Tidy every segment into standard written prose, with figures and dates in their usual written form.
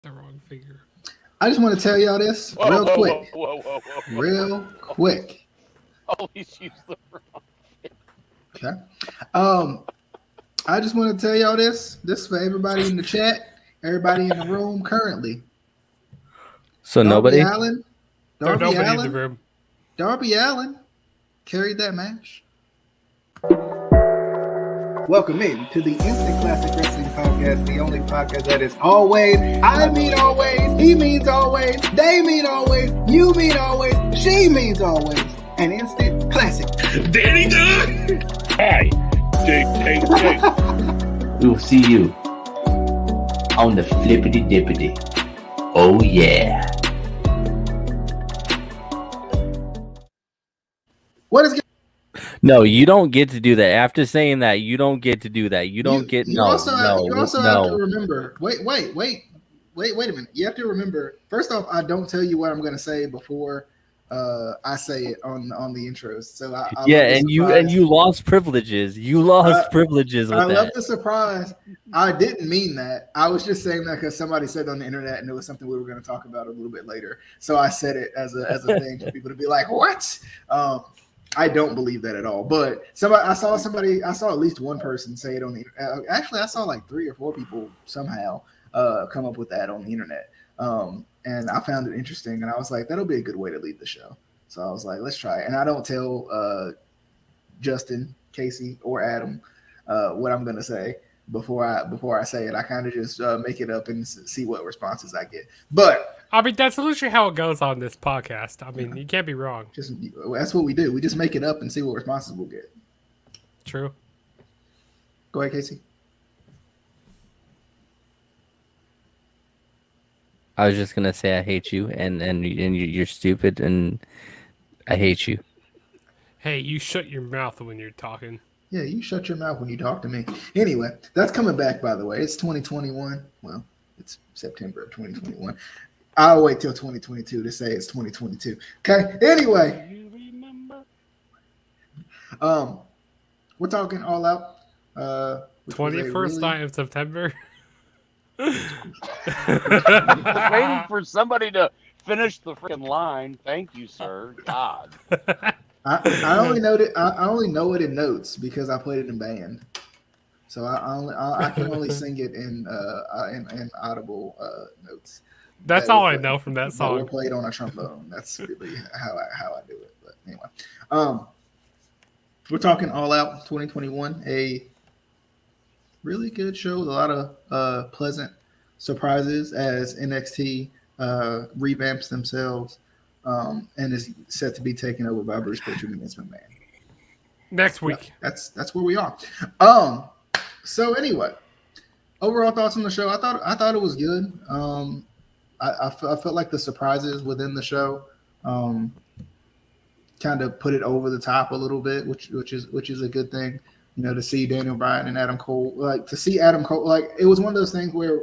The wrong figure. I just want to tell y'all this real quick. Whoa. Real quick. Always use the wrong. Okay. I just want to tell y'all this. This is for everybody in the chat, everybody in the room currently. So Darby nobody? Allin, There's Darby nobody in the Allin, room. Darby Allin carried that match. Welcome in to the Instant Classic Wrestling Podcast, the only podcast that is always, I mean always, he means always, they mean always, you mean always, she means always, an instant classic. Danny Dunn! Hi, Jake. We'll see you on the flippity dippity. Oh yeah. What is No, you don't get to do that. After saying that, you don't get to do that. You don't get you no. also have to No. remember. Wait a minute. You have to remember. First off, I don't tell you what I'm going to say before I say it on the intros. So I Yeah, and you lost privileges. You lost privileges with I that. love the surprise. I didn't mean that. I was just saying that because somebody said it on the internet, and it was something we were going to talk about a little bit later. So I said it as a thing for people to be like, "What?" I don't believe that at all. But I saw at least one person say it on the. Actually, I saw like 3 or 4 people somehow come up with that on the internet. And I found it interesting, and I was like, that'll be a good way to lead the show. So I was like, let's try it. And I don't tell Justin, Casey, or Adam what I'm gonna say before I say it. I kind of just make it up and see what responses I get. But I mean, that's literally how it goes on this podcast. I mean, you can't be wrong. That's what we do. We just make it up and see what responses we'll get. True. Go ahead, Casey. I was just gonna say I hate you, and you're stupid, and I hate you. Hey, you shut your mouth when you're talking. Yeah, you shut your mouth when you talk to me. Anyway, that's coming back, by the way. It's 2021. Well, it's September of 2021. I'll wait till 2022 to say it's 2022. Okay. Anyway, we're talking All Out. 21st night of September. Waiting for somebody to finish the freaking line. Thank you, sir. God. I only know it in notes because I played it in band. So I can only sing it in audible notes. That's all I know from that song. Or played on a trombone. That's really how I do it. But anyway, we're talking All Out 2021, a really good show with a lot of pleasant surprises as NXT revamps themselves and is set to be taken over by Bruce Pritchard and Vince McMahon. Next week. Yeah, that's where we are. So anyway, overall thoughts on the show. I thought it was good. I felt like the surprises within the show kind of put it over the top a little bit, which is a good thing. You know, to see Daniel Bryan and Adam Cole, it was one of those things where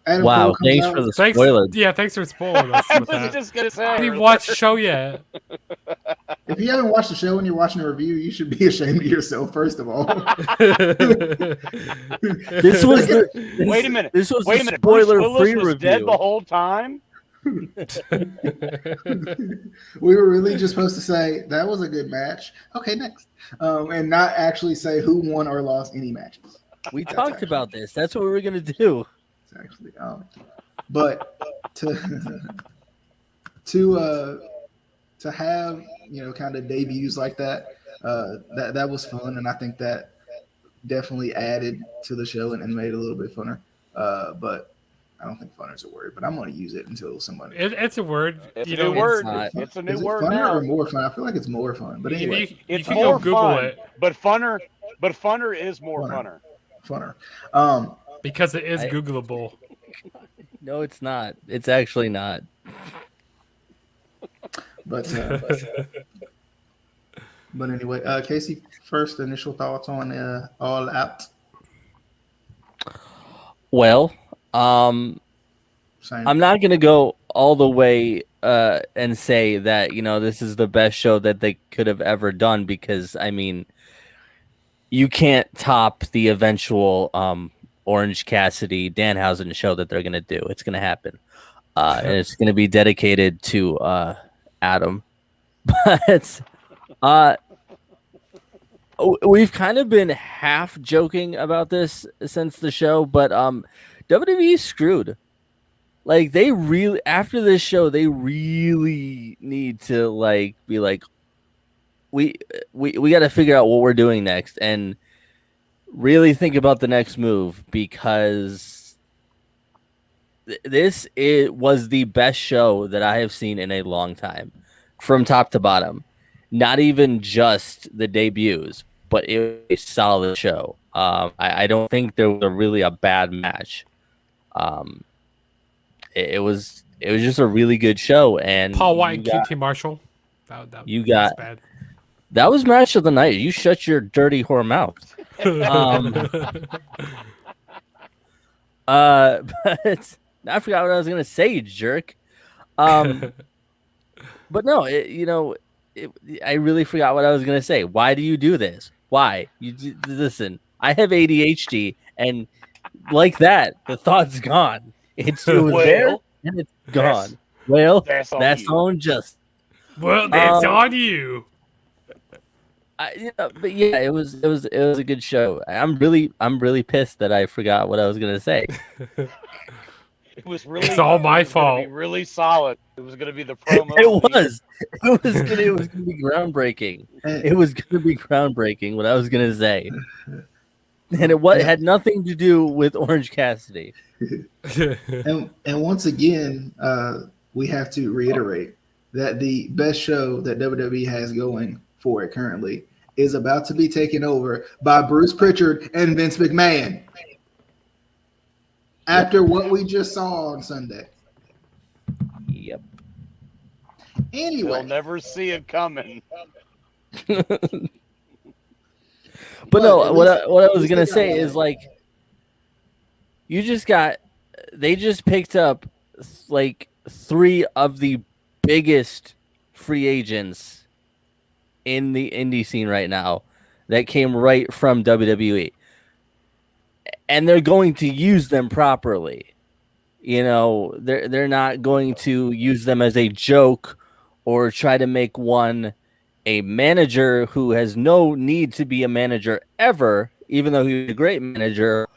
Adam Cole comes thanks out, for the spoiler. Thanks for spoiling us. I With was that. just gonna say. I didn't watch the show yet. If you haven't watched the show and you're watching a review, you should be ashamed of yourself, first of all. This was Wait a minute. This was Wait a a minute. Bruce Willis spoiler-free was review. dead the whole time. We were really just supposed to say that was a good match. Okay, next, and not actually say who won or lost any matches. We talked about this. That's what we were gonna do. It's actually, but to have kind of debuts like that, that was fun, and I think that definitely added to the show and made it a little bit funner. But I don't think funner is a word, but I'm going to use it until somebody. It's a word. It's a new word. It's a new word funner now. Or more fun? I feel like it's more fun. But anyway, it's you more Google fun. it. But funner is more funner. Funner. Because it is Googleable. No, it's not. It's actually not. But anyway, Casey, first initial thoughts on All Out. Well, I'm not gonna go all the way and say that this is the best show that they could have ever done, because I mean, you can't top the eventual Orange Cassidy Danhausen show that they're gonna do. It's gonna happen, and it's gonna be dedicated to Adam. But we've kind of been half joking about this since the show, but WWE screwed. Like they really after this show, they really need to like be like, we got to figure out what we're doing next and really think about the next move, because this was the best show that I have seen in a long time, from top to bottom. Not even just the debuts, but it was a solid show. I don't think there was really a bad match. It was just a really good show. And Paul White, QT Marshall. That was bad. That was match of the night. You shut your dirty whore mouth. But I forgot what I was gonna say, you jerk. But no, I really forgot what I was gonna say. Why do you do this? Why? Listen, I have ADHD, and like that, the thought's gone. It was there and it's gone. That's on just. Well, that's on you. But yeah, it was a good show. I'm really pissed that I forgot what I was gonna say. It was really. It's all my fault. Really solid. It was gonna be the promo. It was gonna be groundbreaking. It was gonna be groundbreaking. What I was gonna say, and it had nothing to do with Orange Cassidy. And once again, we have to reiterate that the best show that WWE has going for it currently is about to be taken over by Bruce Pritchard and Vince McMahon. After what we just saw on Sunday. Yep. Anyway. We'll never see it coming. But no, what I was gonna say is like, they just picked up like 3 of the biggest free agents in the indie scene right now that came right from WWE, and they're going to use them properly. They're not going to use them as a joke or try to make one a manager who has no need to be a manager ever, even though he's a great manager,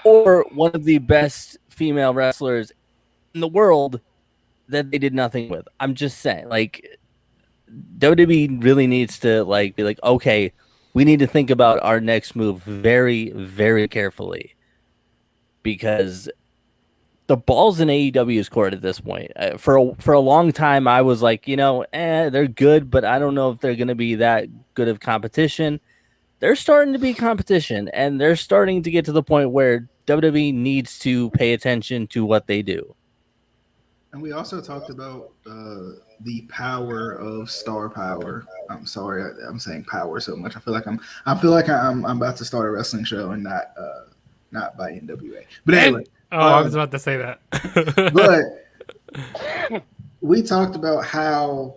or one of the best female wrestlers in the world that they did nothing with. I'm just saying, like, WWE really needs to be like, okay, we need to think about our next move very, very carefully, because the ball's in AEW's court at this point. For a long time, I was like, they're good, but I don't know if they're going to be that good of competition. They're starting to be competition, and they're starting to get to the point where WWE needs to pay attention to what they do. And we also talked about the power of star power. I'm sorry, I'm saying power so much. I feel like I'm about to start a wrestling show and not by NWA. But anyway, I was about to say that. But we talked about how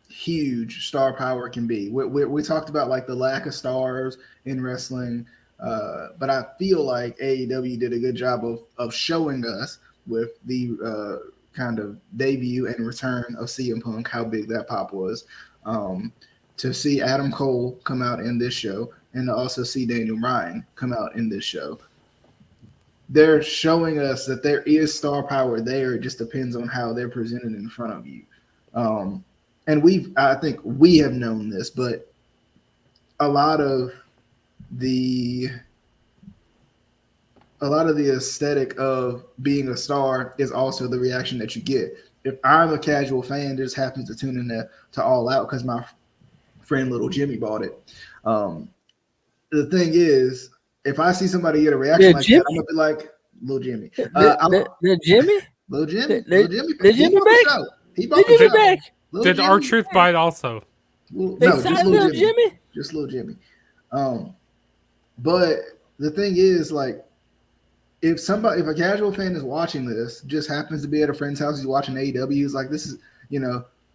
huge star power can be. We talked about like the lack of stars in wrestling, but I feel like AEW did a good job of showing us with the kind of debut and return of CM Punk how big that pop was. To see Adam Cole come out in this show and to also see Daniel Bryan come out in this show. They're showing us that there is star power there. It just depends on how they're presented in front of you. And I think we have known this, but a lot of the aesthetic of being a star is also the reaction that you get. If I'm a casual fan, just happens to tune in to All Out because my friend Little Jimmy bought it. The thing is, if I see somebody get a reaction like that, I'm gonna be like, Little Jimmy. The Jimmy? Little Jimmy? The Jimmy back? He bought the Jimmy back? Did R-Truth buy it also? No, just Little Jimmy. Just Little Jimmy. But the thing is, like, if a casual fan is watching this, just happens to be at a friend's house, he's watching AEW, he's like, this is,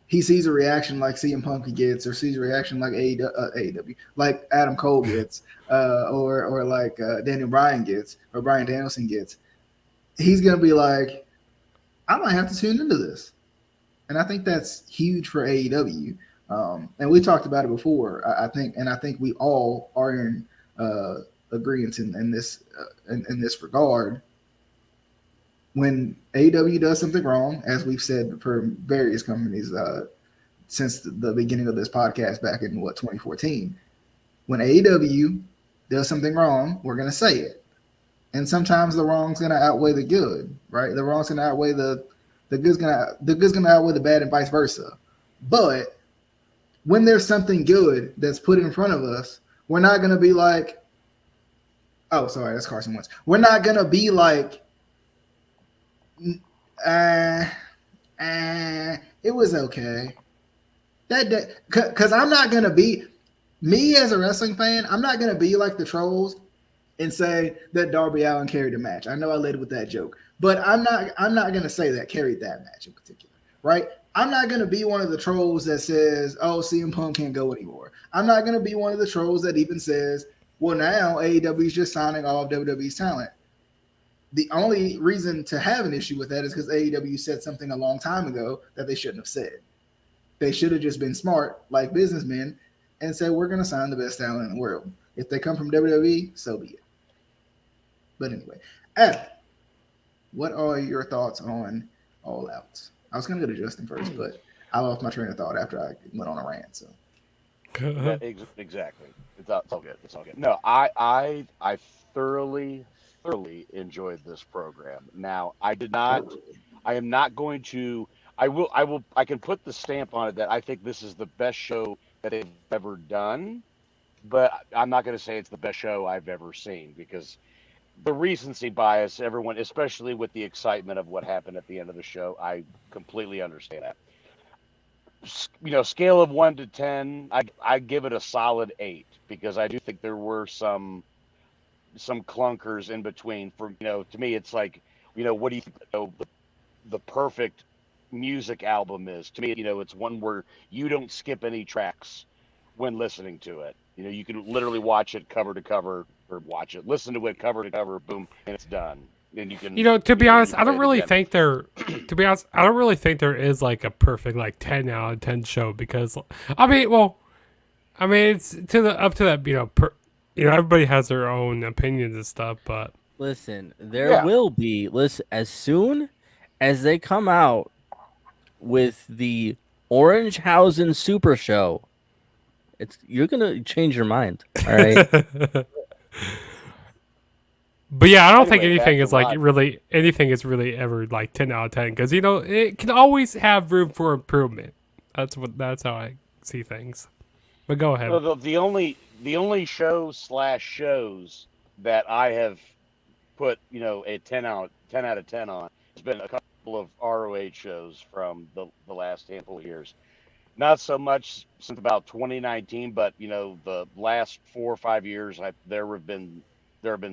he sees a reaction like CM Punk gets, or sees a reaction like AEW, like Adam Cole gets, or like Daniel Bryan gets, or Bryan Danielson gets, he's gonna be like, I might have to tune into this, and I think that's huge for AEW. And we talked about it before. I think we all are in agreement in this in this regard. When AEW does something wrong, as we've said for various companies since the beginning of this podcast back in 2014, when AEW does something wrong, we're gonna say it, and sometimes the wrong's gonna outweigh the good, right? The wrong's gonna outweigh the good's gonna outweigh the bad, and vice versa. But when there's something good that's put in front of us, we're not gonna be like, oh, sorry, that's Carson Wentz. We're not gonna be like, it was okay. Because I'm not gonna be, me as a wrestling fan, I'm not gonna be like the trolls and say that Darby Allin carried a match. I know I led with that joke, but I'm not gonna say that carried that match in particular, right? I'm not gonna be one of the trolls that says, oh, CM Punk can't go anymore. I'm not gonna be one of the trolls that even says, well, now AEW is just signing all of WWE's talent. The only reason to have an issue with that is because AEW said something a long time ago that they shouldn't have said. They should have just been smart, like businessmen, and said, we're going to sign the best talent in the world. If they come from WWE, so be it. But anyway, Adam, what are your thoughts on All Out? I was going to go to Justin first, but I lost my train of thought after I went on a rant. So Exactly. It's all good. It's all good. No, I thoroughly enjoyed this program. Now, I am not going to. I can put the stamp on it that I think this is the best show that they've ever done, but I'm not going to say it's the best show I've ever seen, because the recency bias, everyone, especially with the excitement of what happened at the end of the show, I completely understand that. Scale of 1 to 10, I give it a solid 8, because I do think there were some clunkers in between. To me, it's like, what do you think the perfect music album is? To me, it's one where you don't skip any tracks when listening to it. You can literally watch it cover to cover, or listen to it cover to cover, boom, and it's done. And you can, To be honest, I enjoy don't it really again. think there. To be honest, I don't really think there is like a perfect like 10 out of 10 show, because it's up to that. Everybody has their own opinions and stuff, but Listen, there Yeah. will be. Listen, as soon as they come out with the Orangehausen Super Show, you're gonna change your mind. All right. But yeah, I don't think Anyway, back anything to is like Rod. really anything is really ever like 10 out of 10, because it can always have room for improvement. That's how I see things. But go ahead. Well, the only shows that I have put a 10 out of 10 on has been a couple of ROH shows from the last handful of years. Not so much since about 2019, but the last 4 or 5 years, there have been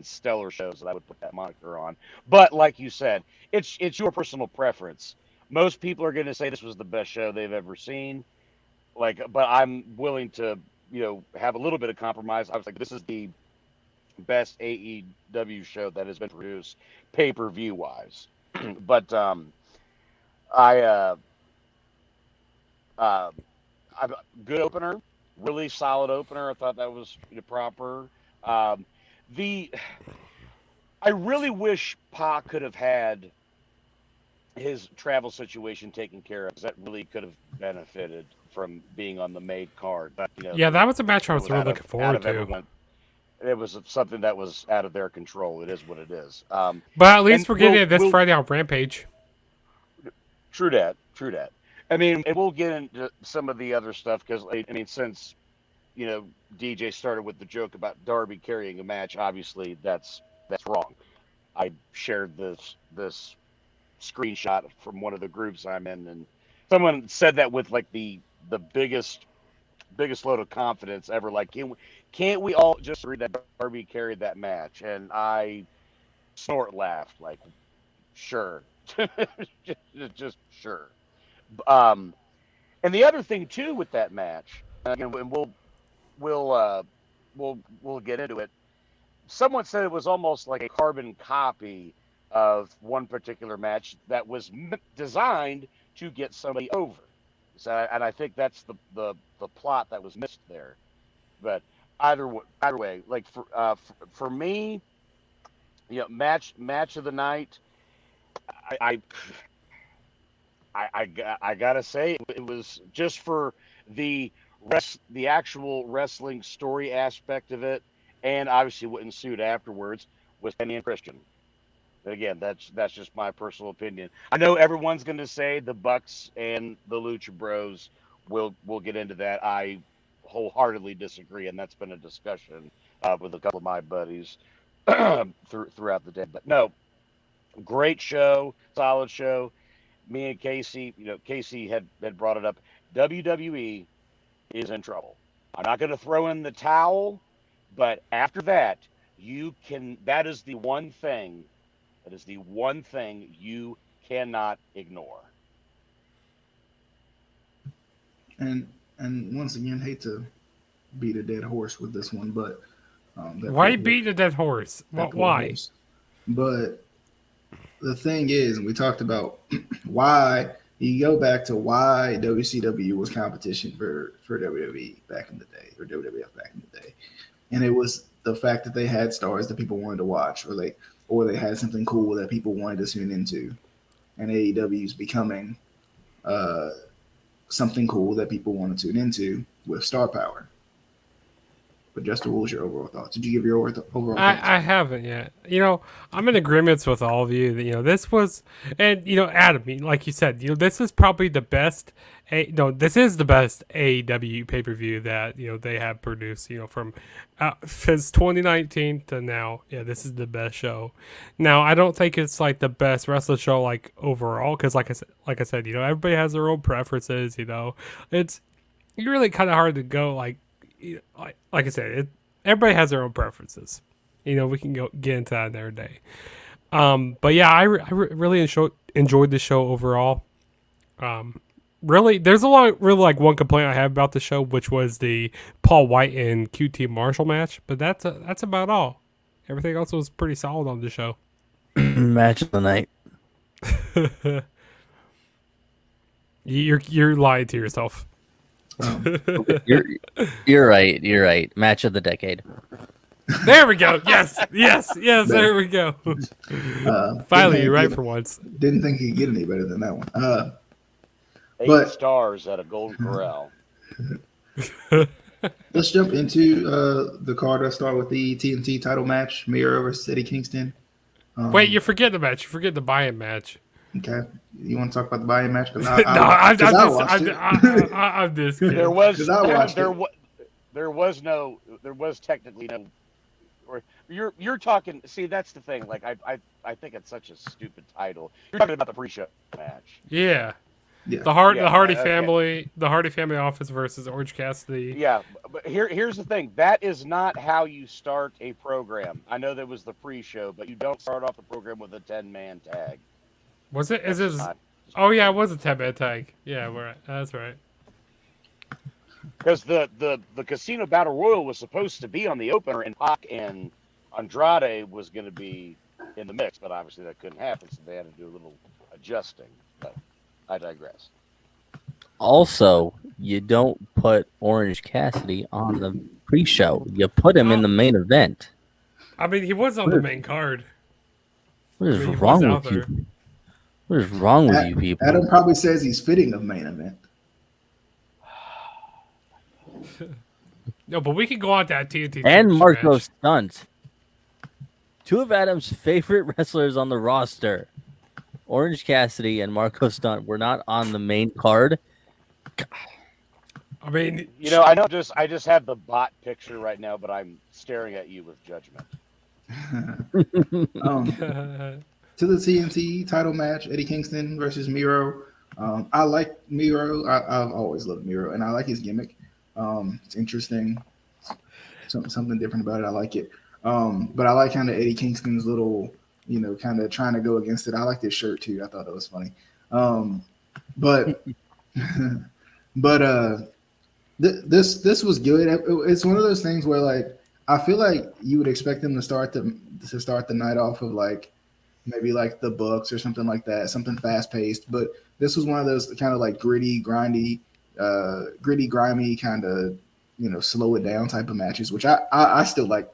stellar shows that I would put that moniker on. But like you said, it's your personal preference. Most people are going to say this was the best show they've ever seen. But I'm willing to have a little bit of compromise. I was like, this is the best AEW show that has been produced pay-per-view wise. But I uh, good opener, really solid opener. I thought that was proper. Um, the I really wish Pa could have had his travel situation taken care of, 'cause that really could have benefited from being on the main card. But Yeah, that was a match I it was was really out looking of forward to. everyone. It was something that was out of their control. It is what it is. But at least And we're getting it this we'll Friday on Rampage. true that, true that. I mean, and we'll get into some of the other stuff, because since DJ started with the joke about Darby carrying a match, obviously that's wrong. I shared this screenshot from one of the groups I'm in, and someone said that with like the biggest load of confidence ever. Like, can't we all just agree that Darby carried that match? And I snort laughed, like, sure, just sure. Um, And the other thing too with that match, again, and we'll get into it. Someone said it was almost like a carbon copy of one particular match that was designed to get somebody over. So, and I think that's the plot that was missed there. But either way, like for me, match of the night, I I gotta say it was just for the actual wrestling story aspect of it, and obviously what ensued afterwards was Kenny and Christian. But again, that's just my personal opinion. I know everyone's going to say the Bucks and the Lucha Bros. We'll get into that. I wholeheartedly disagree, and that's been a discussion with a couple of my buddies throughout the day. But no, great show, solid show. Me and Casey, Casey had brought it up. WWE is in trouble. I'm not going to throw in the towel, but after that, that is the one thing. That is the one thing you cannot ignore. And once again, hate to beat a dead horse with this one, but why beat a dead horse? Why? Horse. But the thing is, and we talked about why you go back to why WCW was competition for WWE back in the day, or WWF back in the day, and it was the fact that they had stars that people wanted to watch, or they had something cool that people wanted to tune into, and AEW is becoming something cool that people want to tune into with star power. But Justin, what was your overall thoughts? Did you give your overall thoughts? I haven't yet. I'm in agreement with all of you that, this was, and, Adam, like you said, this is probably the best, this is the best AEW pay-per-view that, they have produced, from since 2019 to now. Yeah, this is the best show. Now, I don't think it's like the best wrestling show, like overall, because like I said, everybody has their own preferences, it's really kind of hard to go like I said, everybody has their own preferences. We can get into that another day. But yeah, I really enjoyed the show overall. Really, there's really one complaint I have about the show, which was the Paul White and QT Marshall match. But that's about all. Everything else was pretty solid on the show. Match of the night. You're lying to yourself. You're right. Match of the decade. There we go. Yes. There we go. Finally, you're right for once. Didn't think he'd get any better than that one. 8 stars at a Golden Corral. Let's jump into the card. Let's start with the TNT title match: Miro versus Eddie Kingston. Wait, you forget the match. You forget the buy-in match. Okay, you want to talk about the buy-in match? Because I'm just kidding. There was technically no. Or you're talking. See, that's the thing. Like I think it's such a stupid title. You're talking about the pre-show match. Yeah. The Hardy family, the Hardy family office versus Orange Cassidy. Yeah, but here's the thing. That is not how you start a program. I know that was the pre-show, but you don't start off the program with a 10-man tag. Was it? Is it? Oh yeah, it was a 10-man tag. Yeah, right. That's right. Because the Casino Battle Royal was supposed to be on the opener, and Pac and Andrade was going to be in the mix, but obviously that couldn't happen, so they had to do a little adjusting. But I digress. Also, you don't put Orange Cassidy on the pre-show. You put him in the main event. I mean, he was on the main card. What is wrong with you? What is wrong with you people? Adam probably says he's fitting of main event. No, but we can go on that TNT. And Marco Stunt. 2 of Adam's favorite wrestlers on the roster, Orange Cassidy and Marco Stunt, were not on the main card. I mean, I just have the bot picture right now, but I'm staring at you with judgment. To the TNT title match, Eddie Kingston versus Miro. I like Miro. I've always loved Miro, and I like his gimmick. It's interesting. Something different about it. I like it. But I like kind of Eddie Kingston's little, kind of trying to go against it. I like this shirt too. I thought that was funny. But But this was good. It's one of those things where like I feel like you would expect them to start the night off of like maybe like the Bucks or something like that, something fast paced. But this was one of those kind of like gritty, grimy kind of slow it down type of matches, which I still like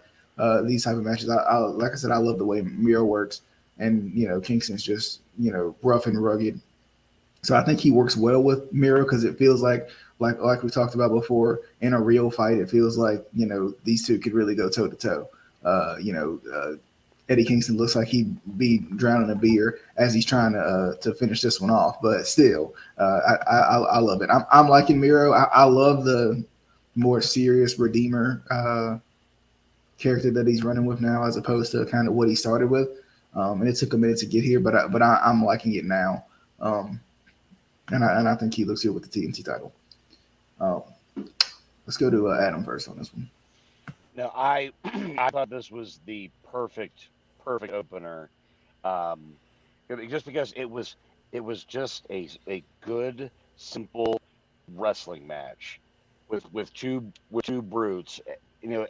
these type of matches. I like I said, I love the way Miro works, and Kingston's just rough and rugged. So I think he works well with Miro because it feels like we talked about before in a real fight. It feels like these two could really go toe to toe. Eddie Kingston looks like he'd be drowning a beer as he's trying to finish this one off. But still, I love it. I'm liking Miro. I love the more serious Redeemer character that he's running with now, as opposed to kind of what he started with. And it took a minute to get here, but I'm liking it now. And I think he looks good with the TNT title. Let's go to Adam first on this one. Now, I I thought this was the perfect opener, um, just because it was just a good simple wrestling match with two brutes.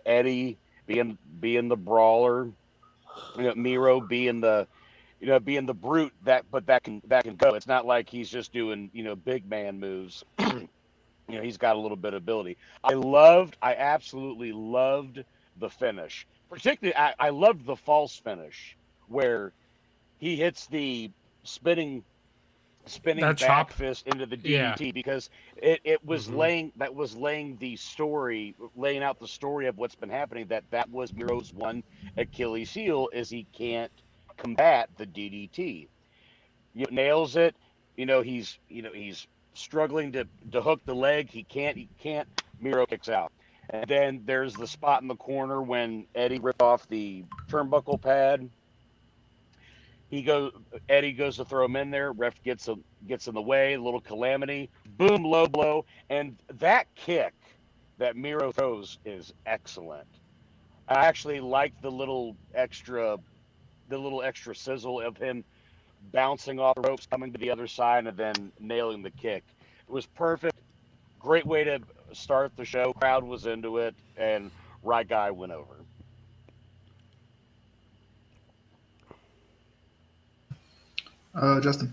Eddie being the brawler, Miro being the brute that can go. It's not like he's just doing big man moves. He's got a little bit of ability. I absolutely loved the finish. Particularly, I loved the false finish where he hits the spinning That back chop. fist into the Yeah. DDT, because it was Hmm. laying out the story of what's been happening, that was Miro's one Achilles heel, is he can't combat the DDT. Nails it. He's struggling to hook the leg. He can't. Miro kicks out. And then there's the spot in the corner when Eddie ripped off the turnbuckle pad. He goes. Eddie goes to throw him in there. Ref gets in the way. A little calamity. Boom, low blow, and that kick that Miro throws is excellent. I actually like the little extra sizzle of him bouncing off the ropes, coming to the other side, and then nailing the kick. It was perfect. Great way to start the show. Crowd was into it, and right guy went over. Justin.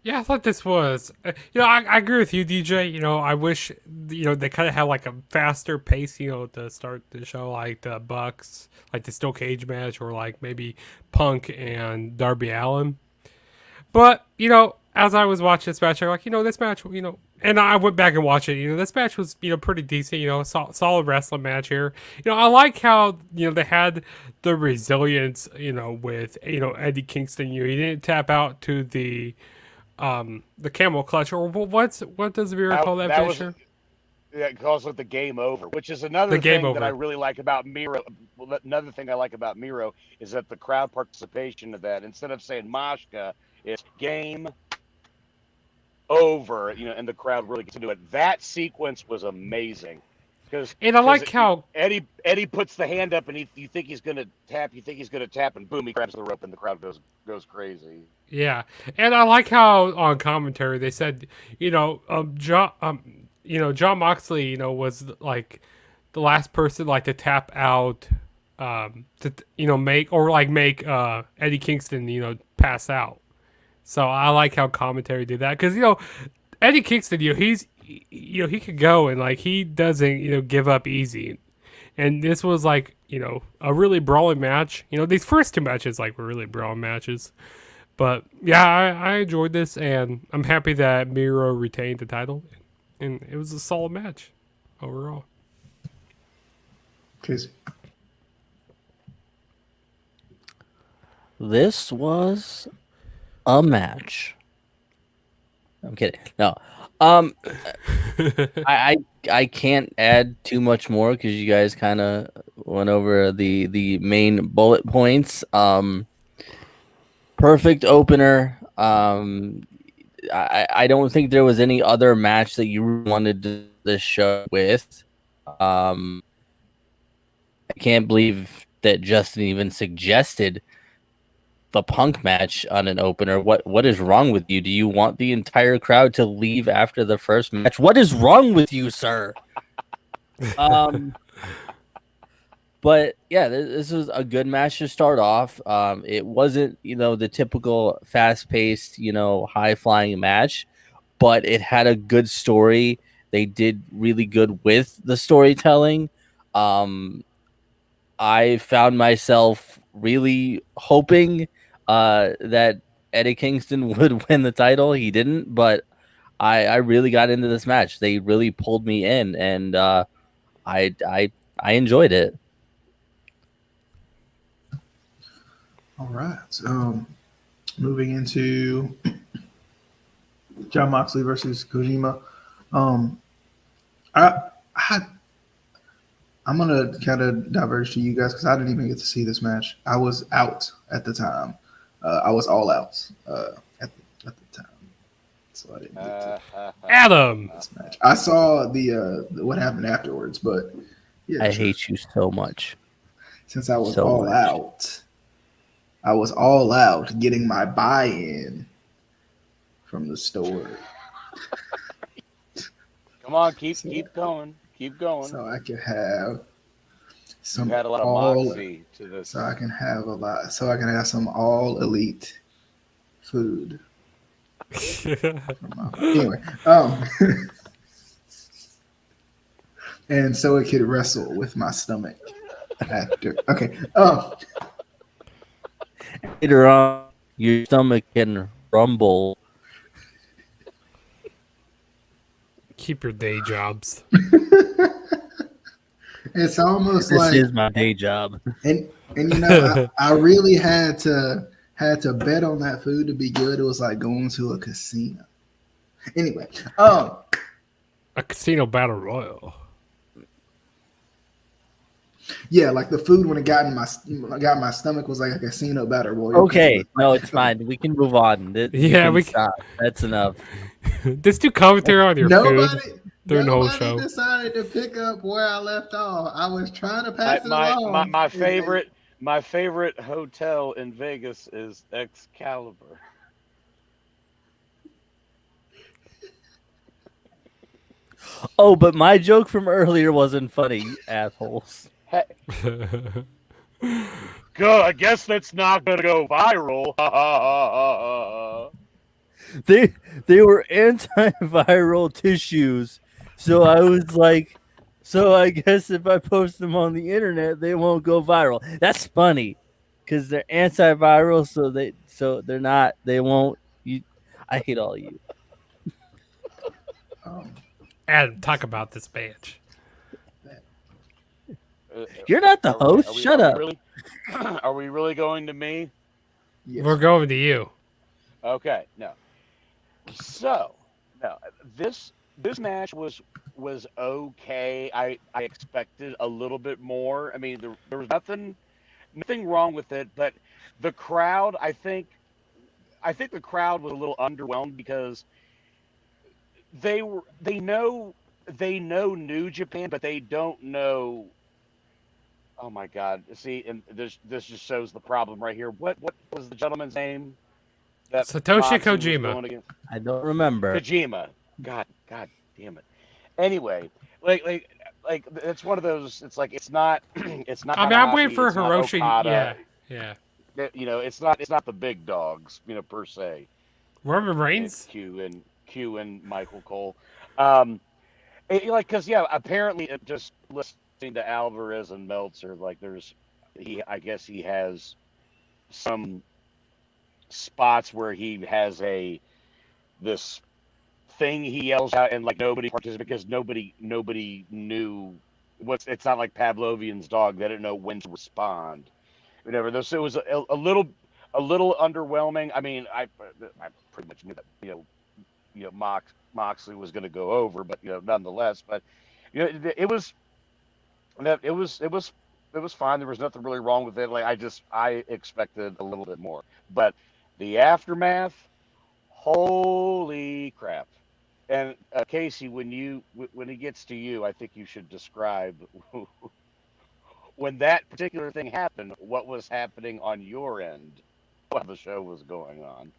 Yeah, I thought this was. I agree with you, DJ. I wish they kind of had like a faster pace. To start the show, like the Bucks, like the steel cage match, or like maybe Punk and Darby Allin. But as I was watching this match, I'm like, this match, and I went back and watched it. This match was pretty decent. Solid wrestling match here. I like how they had the resilience. With Eddie Kingston. He didn't tap out to the camel clutch, or what does Vera That call that that was finisher? That calls it the game over, which is The another game thing that I over. really like about Miro. Well, another thing I like about Miro is that the crowd participation of that, instead of saying Mashka, it's game over. And the crowd really gets into it. That sequence was amazing because And I because like how Eddie puts the hand up, and you think he's gonna tap, and boom, he grabs the rope, and the crowd goes crazy. yeah, and I like how on commentary they said John Moxley was like the last person like to tap out to make Eddie Kingston pass out. So I like how commentary did that because Eddie Kingston he could go and like he doesn't give up easy, and this was like a really brawling match. These first two matches like were really brawling matches, but yeah, I enjoyed this, and I'm happy that Miro retained the title, and it was a solid match overall. Casey. This was a match. I'm kidding. No. I can't add too much more because you guys kind of went over the main bullet points. Perfect opener. I don't think there was any other match that you wanted this show with. I can't believe that Justin even suggested the Punk match on an opener. What is wrong with you? Do you want the entire crowd to leave after the first match? What is wrong with you, sir? But yeah, this was a good match to start off. It wasn't, the typical fast-paced, high-flying match, but it had a good story. They did really good with the storytelling. I found myself really hoping that Eddie Kingston would win the title. He didn't, but I really got into this match. They really pulled me in, and I enjoyed it. All right. Moving into John Moxley versus Kojima. I, I I'm gonna kind of diverge to you guys because I didn't even get to see this match. I was out at the time. I was all out at the time, so I didn't get to Adam. this match. I saw the what happened afterwards, but yeah, I hate you so much. Since I was so all much. out, I was all out getting my buy-in from the store. Come on, keep going. Keep going. So I could have some You had a lot of moxie to this. So I can have some all elite food. Anyway, and so it could wrestle with my stomach after. Okay. Later on, your stomach can rumble. Keep your day jobs. It's almost This like is my day job. and I really had to bet on that food to be good. It was like going to a casino. Anyway, a casino battle royal. Yeah, like the food when it got in my stomach was like a casino battle royal. Okay, no, it's fine. We can move on. We stop. That's enough. Just do commentary on your food during the whole Nobody show. decided to pick up where I left off. I was trying to pass it along. My favorite hotel in Vegas is Excalibur. Oh, but my joke from earlier wasn't funny, you assholes. Hey. Good. I guess that's not gonna go viral. They were antiviral tissues, so I was like, so I guess if I post them on the internet, they won't go viral. That's funny, because they're antiviral, so they're not. They won't. I hate all you. Adam, talk about this match. You're not the host. Shut up. Are we really going to me? Yes. We're going to you. Okay, no. So, no, this match was okay. I expected a little bit more. I mean, there was nothing wrong with it, but the crowd, I think the crowd was a little underwhelmed because they know New Japan, but they don't know. Oh my God! See, and this just shows the problem right here. What was the gentleman's name? That Satoshi Kojima. I don't remember. Kojima. God damn it. Anyway, like it's one of those. It's like it's not. It's not. I mean, I'm waiting for it's not Hiroshi. Okada. Yeah. It's not the big dogs. Per se. Roman Reigns. Q and Michael Cole. Because apparently just listening to Alvarez and Meltzer, like I guess he has some spots where he has this thing he yells out and like nobody participates because nobody knew it's not like Pavlovian's dog. They didn't know when to respond. Whatever. It was a little underwhelming. I mean, I pretty much knew that Moxley was going to go over, but nonetheless, but it was fine. There was nothing really wrong with it. Like I expected a little bit more, but the aftermath, holy crap! And Casey, when it gets to you, I think you should describe when that particular thing happened. What was happening on your end? while the show was going on.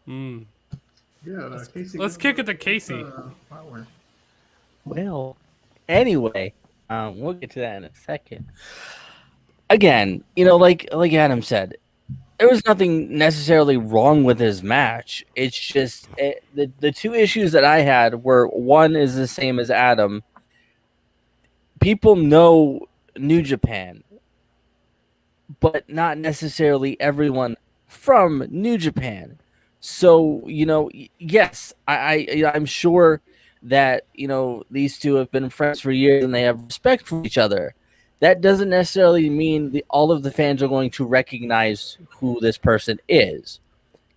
Mm. Yeah, Casey. Let's kick it to Casey. Power. Well, anyway, we'll get to that in a second. Again, like Adam said, there was nothing necessarily wrong with his match. It's just the two issues that I had were, one is the same as Adam. People know New Japan, but not necessarily everyone from New Japan. So, yes, I'm sure that, these two have been friends for years and they have respect for each other. That doesn't necessarily mean all of the fans are going to recognize who this person is.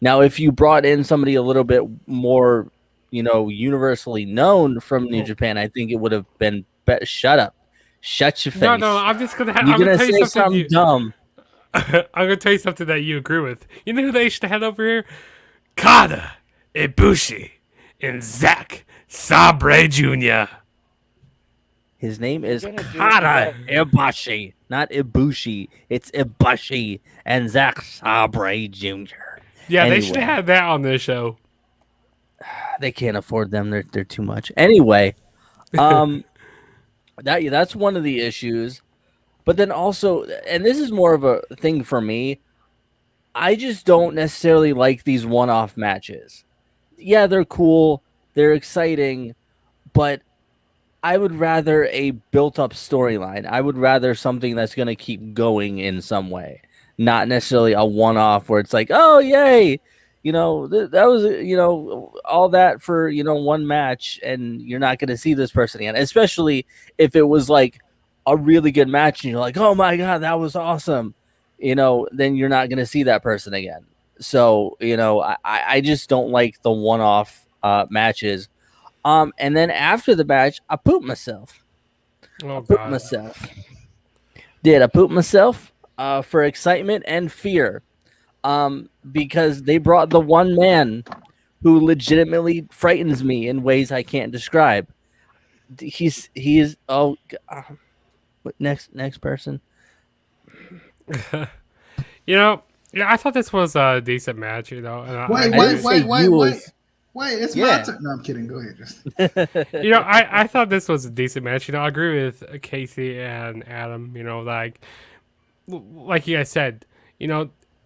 Now, if you brought in somebody a little bit more, universally known from New Japan, I think it would have been better. Shut up. Shut your face. No, I'm just gonna. You're I'm gonna gonna tell you say something. something dumb. I'm gonna tell you something that you agree with. You know who they should have over here? Kata Ibushi and Zack Sabre Jr. His name is You're gonna do Kata that. Ibushi, not Ibushi. It's Ibushi and Zack Sabre Jr. Yeah, they Anyway. should have had that on this show. They can't afford them. They're too much. Anyway, that's one of the issues. But then also, and this is more of a thing for me, I just don't necessarily like these one-off matches. Yeah, they're cool, they're exciting, but I would rather a built-up storyline. I would rather something that's going to keep going in some way, not necessarily a one-off where it's like, oh, yay, that was, all that for, one match, and you're not going to see this person again, especially if it was like a really good match and you're like, oh my God, that was awesome. Then you're not going to see that person again. So, I just don't like the one-off matches. And then after the match, I pooped myself. Oh, I pooped God. myself. I pooped myself for excitement and fear. Because they brought the one man who legitimately frightens me in ways I can't describe. He is. Oh, what next person? Yeah, I thought this was a decent match. And Wait, it's my turn. No, I'm kidding. Go ahead. Just. I thought this was a decent match. I agree with Casey and Adam. Like you guys said,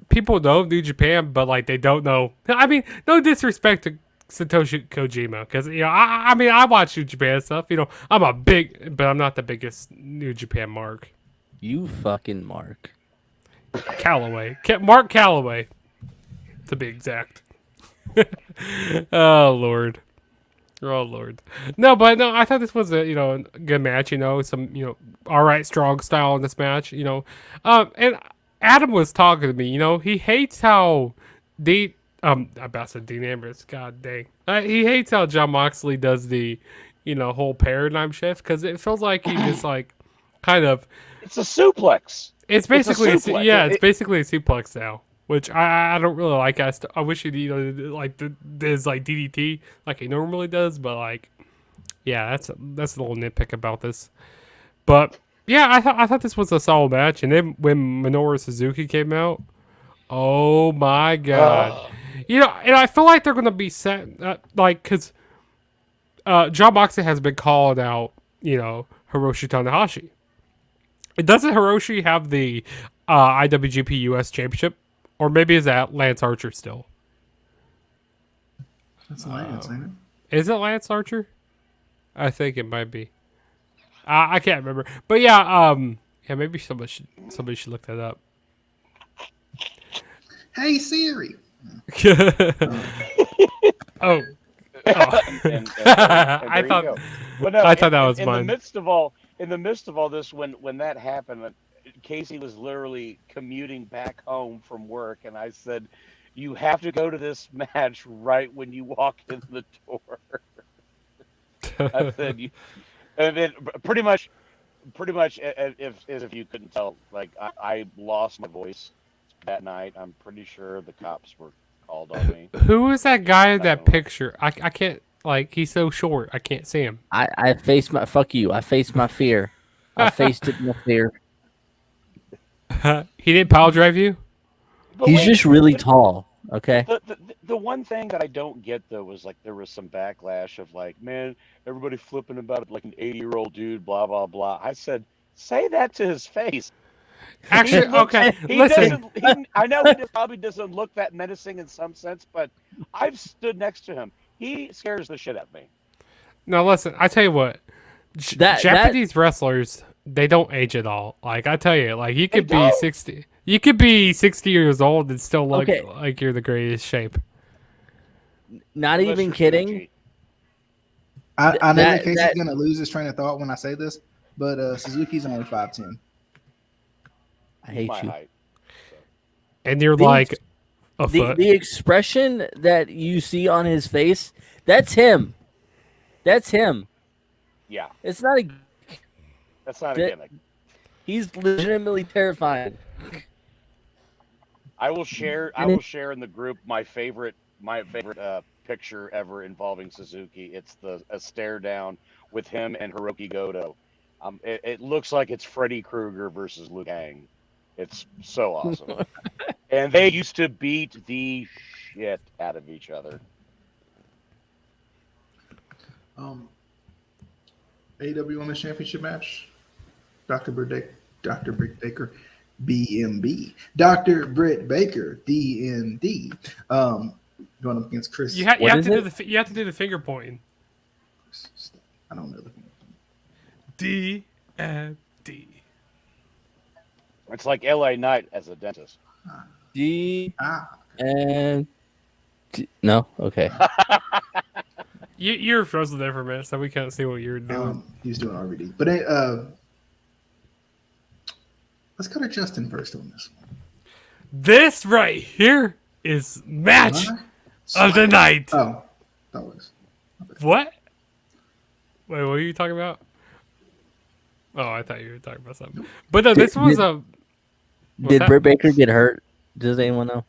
people know New Japan, but like they don't know. I mean, no disrespect to Satoshi Kojima, because I watch New Japan stuff. I'm but I'm not the biggest New Japan mark. You fucking Mark Mark Calloway, to be exact. Oh Lord. No, I thought this was a good match. Some all right strong style in this match. And Adam was talking to me. He hates how I about to say Dean Ambrose. God dang, he hates how John Moxley does the whole paradigm shift, because it feels like he just like kind of. It's a suplex. It's basically It's a suplex. it's basically a suplex now, which I don't really like. I wish he like does like DDT like he normally does, but like yeah, that's a little nitpick about this. But yeah, I thought this was a solid match, and then when Minoru Suzuki came out, oh my God, and I feel like they're gonna be set because John Moxley has been calling out Hiroshi Tanahashi. Doesn't Hiroshi have the IWGP US Championship? Or maybe is that Lance Archer still? That's Lance, ain't it? Is it Lance Archer? I think it might be. I can't remember. But yeah, maybe somebody should look that up. Hey Siri. Oh. And I thought that was mine. In the midst of all this, when that happened, Casey was literally commuting back home from work, and I said, "You have to go to this match right when you walk in the door." I said, and then pretty much, if you couldn't tell, like I lost my voice that night. I'm pretty sure the cops were called on me. Who is that guy in that picture? I can't. Like, he's so short, I can't see him. I faced my fuck you. I faced my fear. I faced it in my fear. He didn't power drive you? But He's wait, just really but tall. Okay. the one thing that I don't get though was like there was some backlash of like, man, everybody flipping about it like an 80-year-old dude, blah blah blah. I said, say that to his face. He Actually, looks. okay. He Listen, doesn't. I know he probably doesn't look that menacing in some sense, but I've stood next to him. He scares the shit out of me. no, listen. I tell you what, That Japanese wrestlers, they don't age at all. Like I tell you, like you could be don't? 60. You could be 60 years old and still look Okay. like you're the greatest shape. not Unless even you're kidding. Fuji. I know that Casey's that gonna lose his train of thought when I say this, but Suzuki's only 5'10". I He's hate my you. height. And you're The- like a The foot. the expression that you see on his face, that's him. That's him. Yeah, It's not a. that's not a That- gimmick. He's legitimately terrifying. I will share. I will share in the group my favorite picture ever involving Suzuki. It's a stare down with him and Hiroki Goto. It looks like it's Freddy Krueger versus Liu Kang. It's so awesome. And they used to beat the shit out of each other. AEW Women's Championship match. Dr. Britt Baker, BMB. Dr. Britt Baker, DND. Going up against Chris. You have What to is do it? you have to do the finger pointing. I don't know. DMD. It's like LA Knight as a dentist. D Ah, and no. Okay. You're frozen there for a minute, so we can't see what you're doing. he was doing RVD. But let's go to Justin first on this one. This right here is match Huh? of the night. Oh, that was. What? Wait, what are you talking about? Oh, I thought you were talking about something. But no, this was a. what's Did that? Britt Baker get hurt? Does anyone know?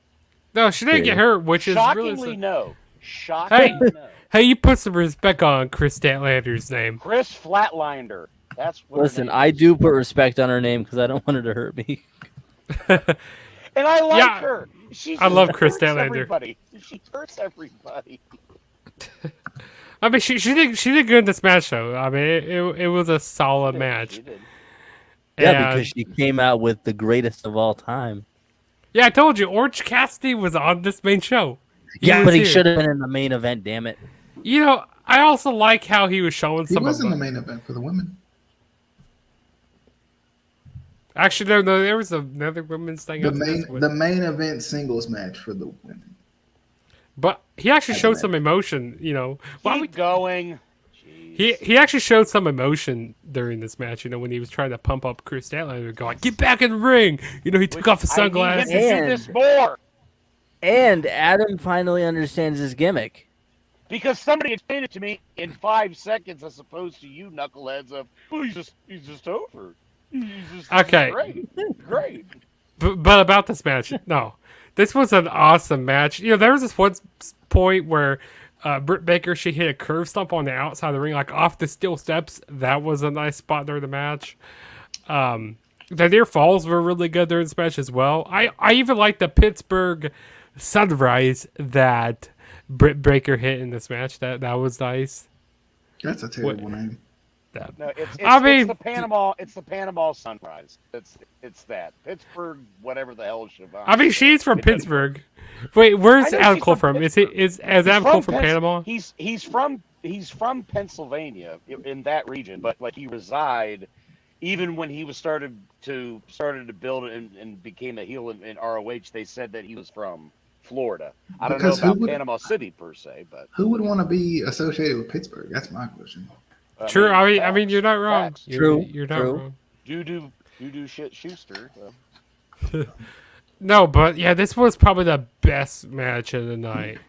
No, she didn't get hurt, which is Shockingly, really. no. Shockingly, no. Hey, you put some respect on Chris Statlander's name. Chris Flatlander. That's what her Listen, name I is. do put respect on her name because I don't want her to hurt me. And I like Yeah, her. She I love just Chris hurts Statlander. everybody. She hurts everybody. I mean, she did good in this match, though. I mean, it was a solid match. She did. Yeah, And- because she came out with the greatest of all time. Yeah, I told you, Orange Cassidy was on this main show. Yeah, was but he here. should have been in the main event. Damn it! You know, I also like how he was showing He some. was in the of main event for the women. Actually, no, there was another women's thing. The after main this with- the main event singles match for the women. but he actually I showed know. some emotion. You know, Keep going. Jeez. he actually showed some emotion during this match. You know, when he was trying to pump up Chris Statlander, going, "Get back in the ring!" You know, he took off his I need him sunglasses. to do this more And Adam finally understands his gimmick. because somebody explained it to me in 5 seconds, as opposed to you knuckleheads of, "Oh, he's just over. He's just Okay. great." But about this match, no, this was an awesome match. You know, there was this one point where Britt Baker, she hit a curve stomp on the outside of the ring, like off the steel steps. That was a nice spot during the match. The near falls were really good during this match as well. I even like the Pittsburgh Sunrise that Britt Baker hit in this match. That was nice. That's a terrible name. No, I mean- it's the Panama. It's the Panama Sunrise. It's that Pittsburgh, whatever the hell Siobhan. I mean, she's from It doesn't- Pittsburgh. Wait, where's I know Adam she's Cole from from? Is Pittsburgh. Adam Cole from Penn- Panama? He's from Pennsylvania in that region, but like he reside even when he was started to build and became a heel in ROH. They said that he was from Florida. I don't Because know who about would- Panama City per se, but Who would want to be associated with Pittsburgh? That's my question. True. I mean, facts, you're not wrong. facts. You're not True. wrong. Do shit, Schuster. No, but yeah, this was probably the best match of the night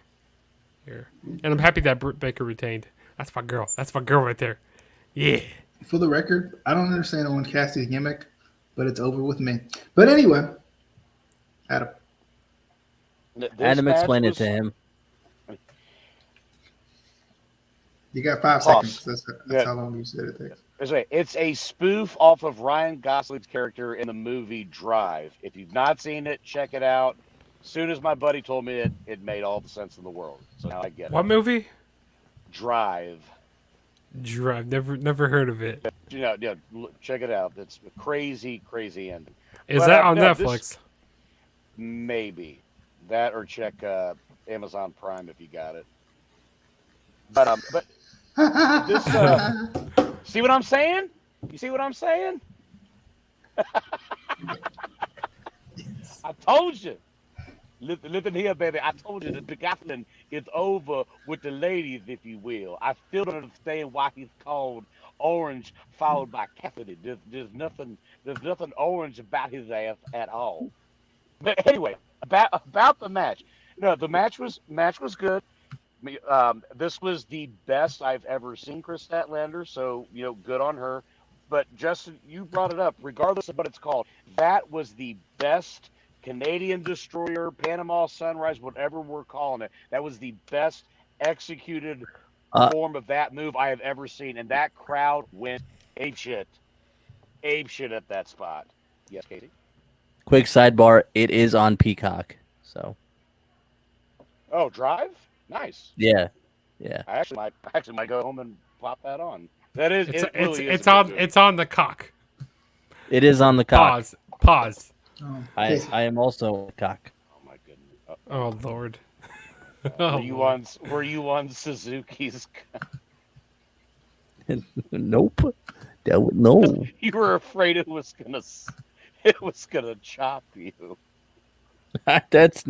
here, and I'm happy that Britt Baker retained. That's my girl. That's my girl right there. Yeah. For the record, I don't understand Owen Cassidy's gimmick, but it's over with me. But anyway, Adam. This Adam match explained it was- to him. You got 5 Pause. seconds. That's Yeah. how long you said it takes. It's a spoof off of Ryan Gosling's character in the movie Drive. If you've not seen it, check it out. As soon as my buddy told me it made all the sense in the world. So now I get What it. movie? Drive. Drive. Never heard of it. Check it out. It's a crazy, crazy ending. Is But, that on no, Netflix? Maybe that, or check Amazon Prime if you got it. But this see what I'm saying? You see what I'm saying? I told you. Listen here, baby. I told you the decathlon is over with the ladies, if you will. I still don't understand why he's called Orange followed by Cassidy. There's nothing orange about his ass at all. But anyway, about the match. No, the match was good. This was the best I've ever seen Chris Statlander, so good on her. But Justin, you brought it up. Regardless of what it's called, that was the best Canadian Destroyer, Panama Sunrise, whatever we're calling it. That was the best executed form of that move I have ever seen, and that crowd went apeshit at that spot. Yes, Katie. Quick sidebar: it is on Peacock. So. Oh, Drive. Nice. Yeah. I actually might go home and pop that on. That is. It's on the cock. It is on the cock. Pause. Oh, I am also a cock. Oh my goodness. Oh Lord. Were you on Suzuki's? Nope. No. You were afraid it was gonna chop you. That's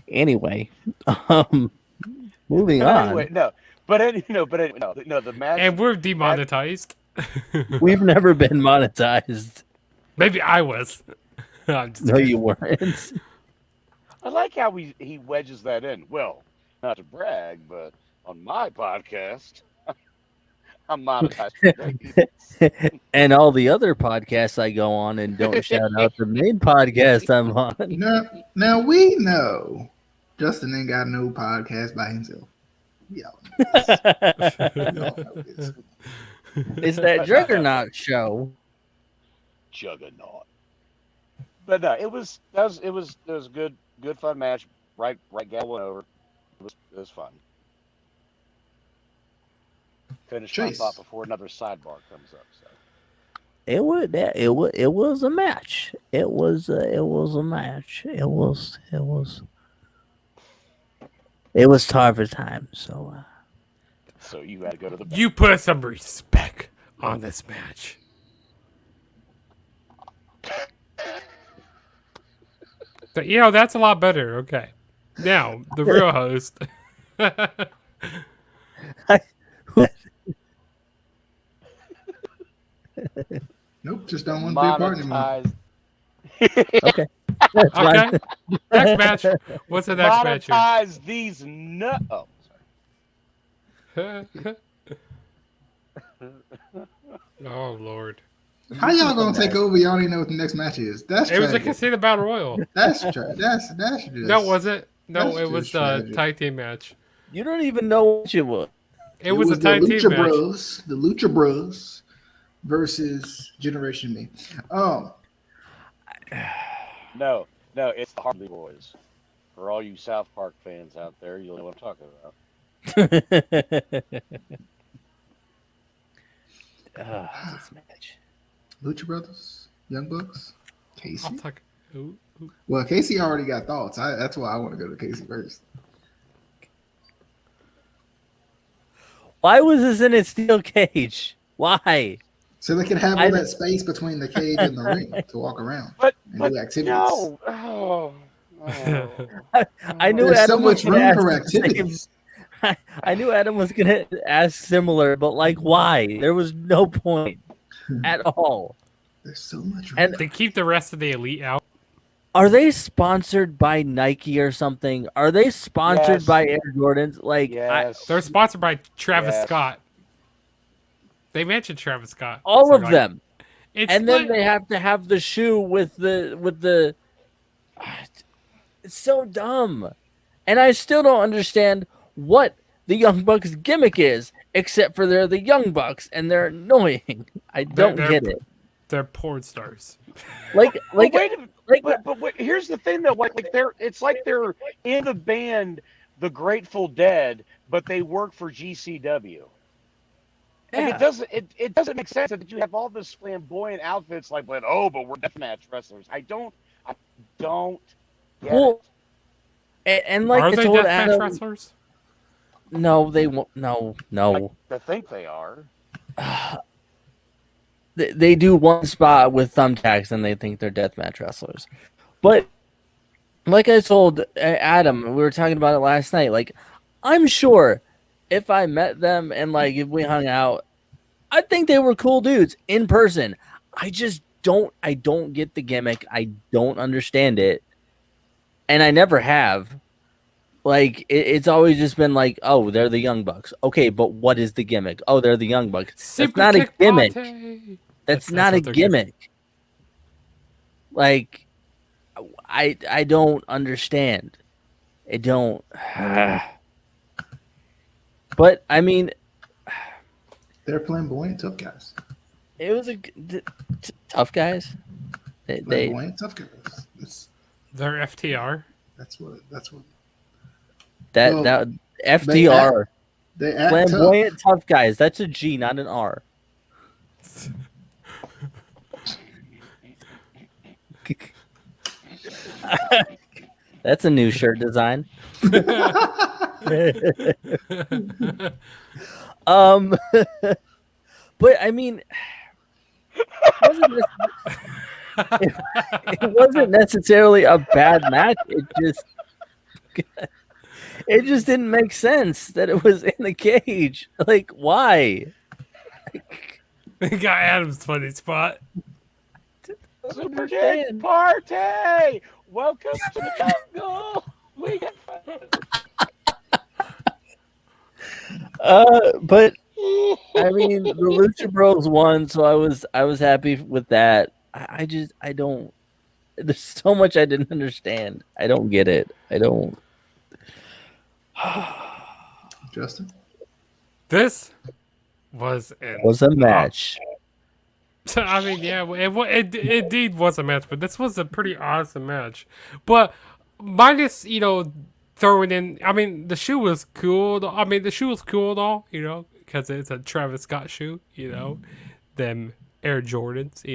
anyway. Moving on. Anyway, no. The match. And we're demonetized. We've never been monetized. Maybe I was. I'm just No, kidding. you weren't. I like how he wedges that in. Well, not to brag, but on my podcast, I'm monetized. And all the other podcasts I go on and don't shout out the main podcast I'm on. Now we know Justin ain't got no podcast by himself. We all know this. It's that Juggernaut show. Juggernaut. But no, it was a good fun match. Right, Gal went over. It was fun. Finish my thought before another sidebar comes up. So. It was a match. It was a match. It was Tarver time. So you had to go to the back. You put some respect on this match. So, that's a lot better. Okay. Now, the real host. Nope, just don't want to be a part anymore. Okay. Okay. Next match. What's the next match here? Monetize these Oh, Oh Lord. How y'all gonna take over? Y'all don't even know what the next match is. That's It was a tragic. Casino Battle Royal. That's just No, was it? No, that's it was just a tragic. tag team match. You don't even know what it was. It was a the tag team Lucha match. Bros, the Lucha Bros versus Generation Me. No, it's the Harley Boys. For all you South Park fans out there, you'll know what I'm talking about. This match. Lucha Brothers, Young Bucks, I'll Casey. talk. Ooh. Well, Casey already got thoughts. That's why I want to go to Casey first. Why was this in a steel cage? Why? So they can have all that space between the cage and the ring to walk around But and do activities. no. Oh. I knew There's so Adam was much gonna room ask for the same- activities. I knew Adam was gonna ask similar, but like, why? There was no point at all. There's so much room. And They keep the rest of the elite out. are they sponsored by Nike or something? Are they sponsored Yes. by Air Jordans? Like, Yes. They're sponsored by Travis Yes. Scott. They mentioned Travis Scott. all So, of like, them, It's and then like- they have to have the shoe with the. It's so dumb, and I still don't understand what the Young Bucks gimmick is. except for they're the Young Bucks and they're annoying. I don't get it. They're porn stars. Like Wait a minute. like But here's the thing though, like they're in the band The Grateful Dead, but they work for GCW. Like it doesn't make sense that you have all this flamboyant outfits like, but we're deathmatch wrestlers. I don't get well, it. and like Are I they told deathmatch Adam, wrestlers? no, they won't. No. I think they are. They do one spot with thumbtacks and they think they're deathmatch wrestlers. But like I told Adam, we were talking about it last night. Like, I'm sure if I met them and like if we hung out, I think they were cool dudes in person. I just don't get the gimmick. I don't understand it. And I never have. Like it's always just been like, oh, they're the Young Bucks. Okay, but what is the gimmick? Oh, they're the Young Bucks. That's not a gimmick. That's not a gimmick. Like I don't understand. I don't. But I mean, They're flamboyant tough guys. it was tough guys. They Flamboyant tough guys. They're FTR. That's what. that FTR They act flamboyant tough guys. That's a G, not an R. That's a new shirt design. But I mean, it wasn't necessarily a bad match. It just didn't make sense that it was in the cage. Like, why? They got Adam's funny spot. Super Dick Party! Welcome to the jungle! We got fun. But I mean, the Lucha Bros won, so I was happy with that. I don't. There's so much I didn't understand. I don't get it. I don't. Justin. This was a match. I mean, yeah, it indeed was a match, but this was a pretty awesome match. But minus, throwing in, I mean, the shoe was cool. I mean, the shoe was cool and all, because it's a Travis Scott shoe, them Air Jordans,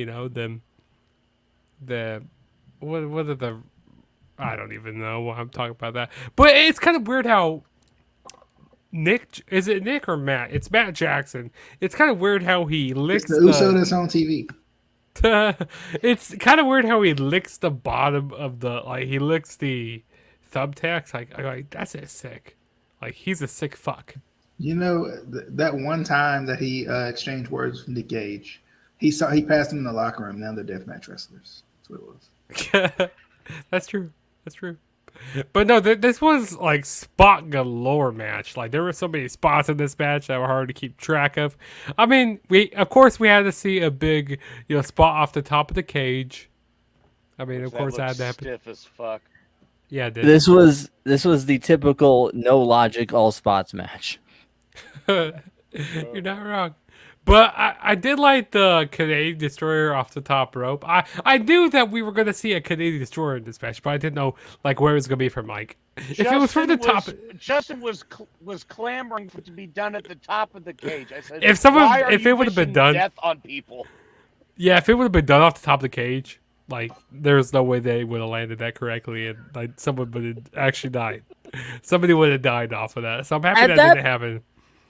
what are the, I don't even know why I'm talking about that. But it's kind of weird how is it Nick or Matt? It's Matt Jackson. It's kind of weird how he licks the Uso that's on TV. It's kind of weird how he licks the bottom of he licks the thumbtacks. Like that's it, sick. Like he's a sick fuck. That one time that he exchanged words with Nick Gage, he passed him in the locker room. Now they're deathmatch wrestlers. That's what it was. That's true. But no, this was like spot galore match. Like there were so many spots in this match that were hard to keep track of. I mean, we had to see a big, spot off the top of the cage. I mean, of course, that had to happen. Stiff as fuck. Yeah, it did. This was the typical no logic all spots match. You're not wrong. But I did like the Canadian Destroyer off the top rope. I knew that we were going to see a Canadian Destroyer in this match, but I didn't know where it was going to be from Mike. If it was from the top, Justin was clamoring for it to be done at the top of the cage. I said, if it would have been done, death on people. Yeah, if it would have been done off the top of the cage, there's no way they would have landed that correctly, and someone would have actually died. Somebody would have died off of that. So I'm happy that didn't happen.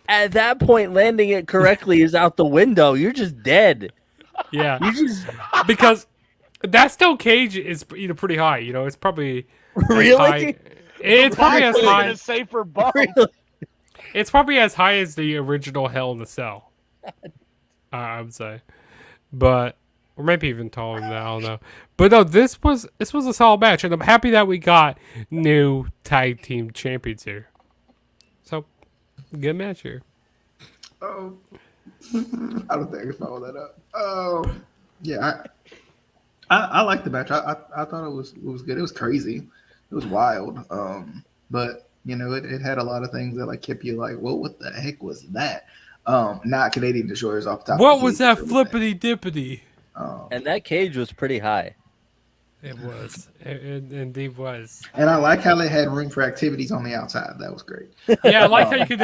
At that point, landing it correctly is out the window. You're just dead. Yeah, because that steel cage is pretty high. It's probably really. It's probably as high. A safer bump. Really? It's probably as high as the original Hell in the Cell. I would say, or maybe even taller than that. I don't know. But no, this was a solid match, and I'm happy that we got new tag team champions here. So. Good match here. Oh, I don't think I can follow that up. Oh, yeah, I like the match. I thought it was good. It was crazy. It was wild. But You know, it had a lot of things that like kept you like, well, what the heck was that? Not Canadian Destroyers off the top. What of the was cage that or anything. flippity dippity? And that cage was pretty high. It was. It indeed was. And I like how they had room for activities on the outside. That was great. Yeah, I like how you could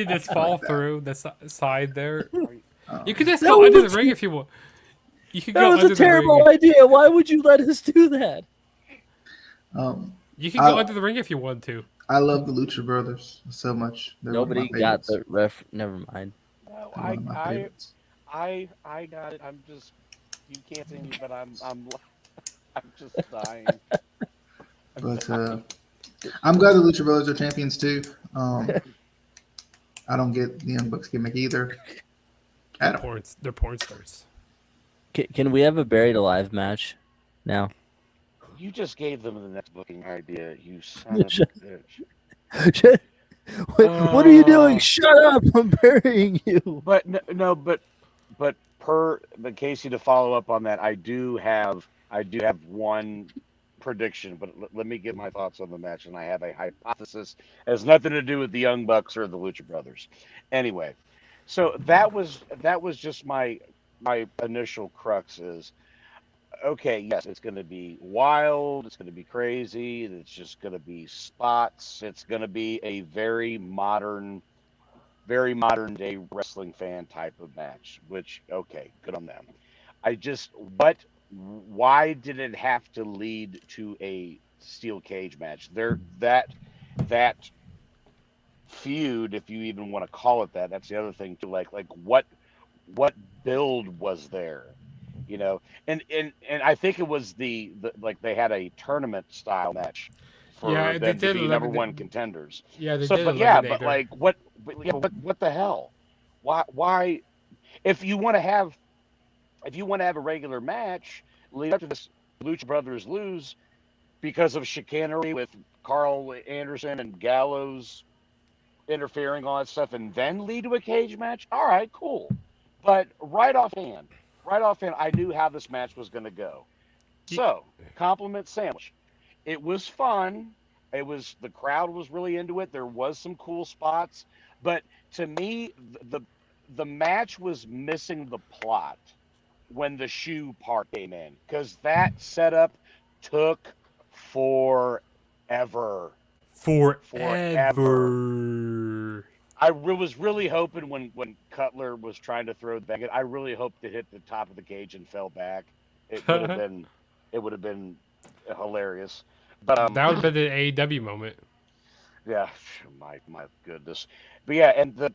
just fall that. through the side there. Um, You could just That go under the was- ring if you want. You could That go was under a the ring. terrible idea. Why would you let us do that? You could go I- under the ring if you want to. I love the Lucha Brothers so much. They're one of my Nobody got favorites. the ref. Never mind. no, They're one of my favorites. I got it. I'm just, you can't see me, but I'm just dying. But I'm glad the Lucha Brothers are champions too. I don't get the Young Bucks gimmick either. They're porn stars. Can we have a buried alive match now? You just gave them the next booking idea, you son of a bitch. What are you doing? Shut up! I'm burying you. But but Casey, to follow up on that, I do have one prediction, but let me give my thoughts on the match, and I have a hypothesis. It has nothing to do with the Young Bucks or the Lucha Brothers. Anyway, so that was just my initial crux is, okay, yes, it's going to be wild, it's going to be crazy, it's just going to be spots, it's going to be a very modern day wrestling fan type of match, which, okay, good on them. Why did it have to lead to a steel cage match? That feud, if you even want to call it that, that's the other thing too. Like what build was there? You know, and I think it was the like they had a tournament style match for Yeah, they them to did be number eliminate- one contenders. Yeah, they So, did but eliminate her. like what the hell? Why if you want to have a regular match lead up to this, Lucha Brothers lose because of chicanery with Carl Anderson and Gallows interfering, all that stuff, and then lead to a cage match. All right, cool. But right offhand, I knew how this match was going to go. So, compliment sandwich. It was fun. The crowd was really into it. There was some cool spots, but to me, the match was missing the plot when the shoe part came in, because that setup took forever. Forever. I was really hoping when Cutler was trying to throw the back, I really hoped it hit the top of the cage and fell back. It would have been hilarious. But That would have been the AEW moment. yeah, my goodness. But yeah, and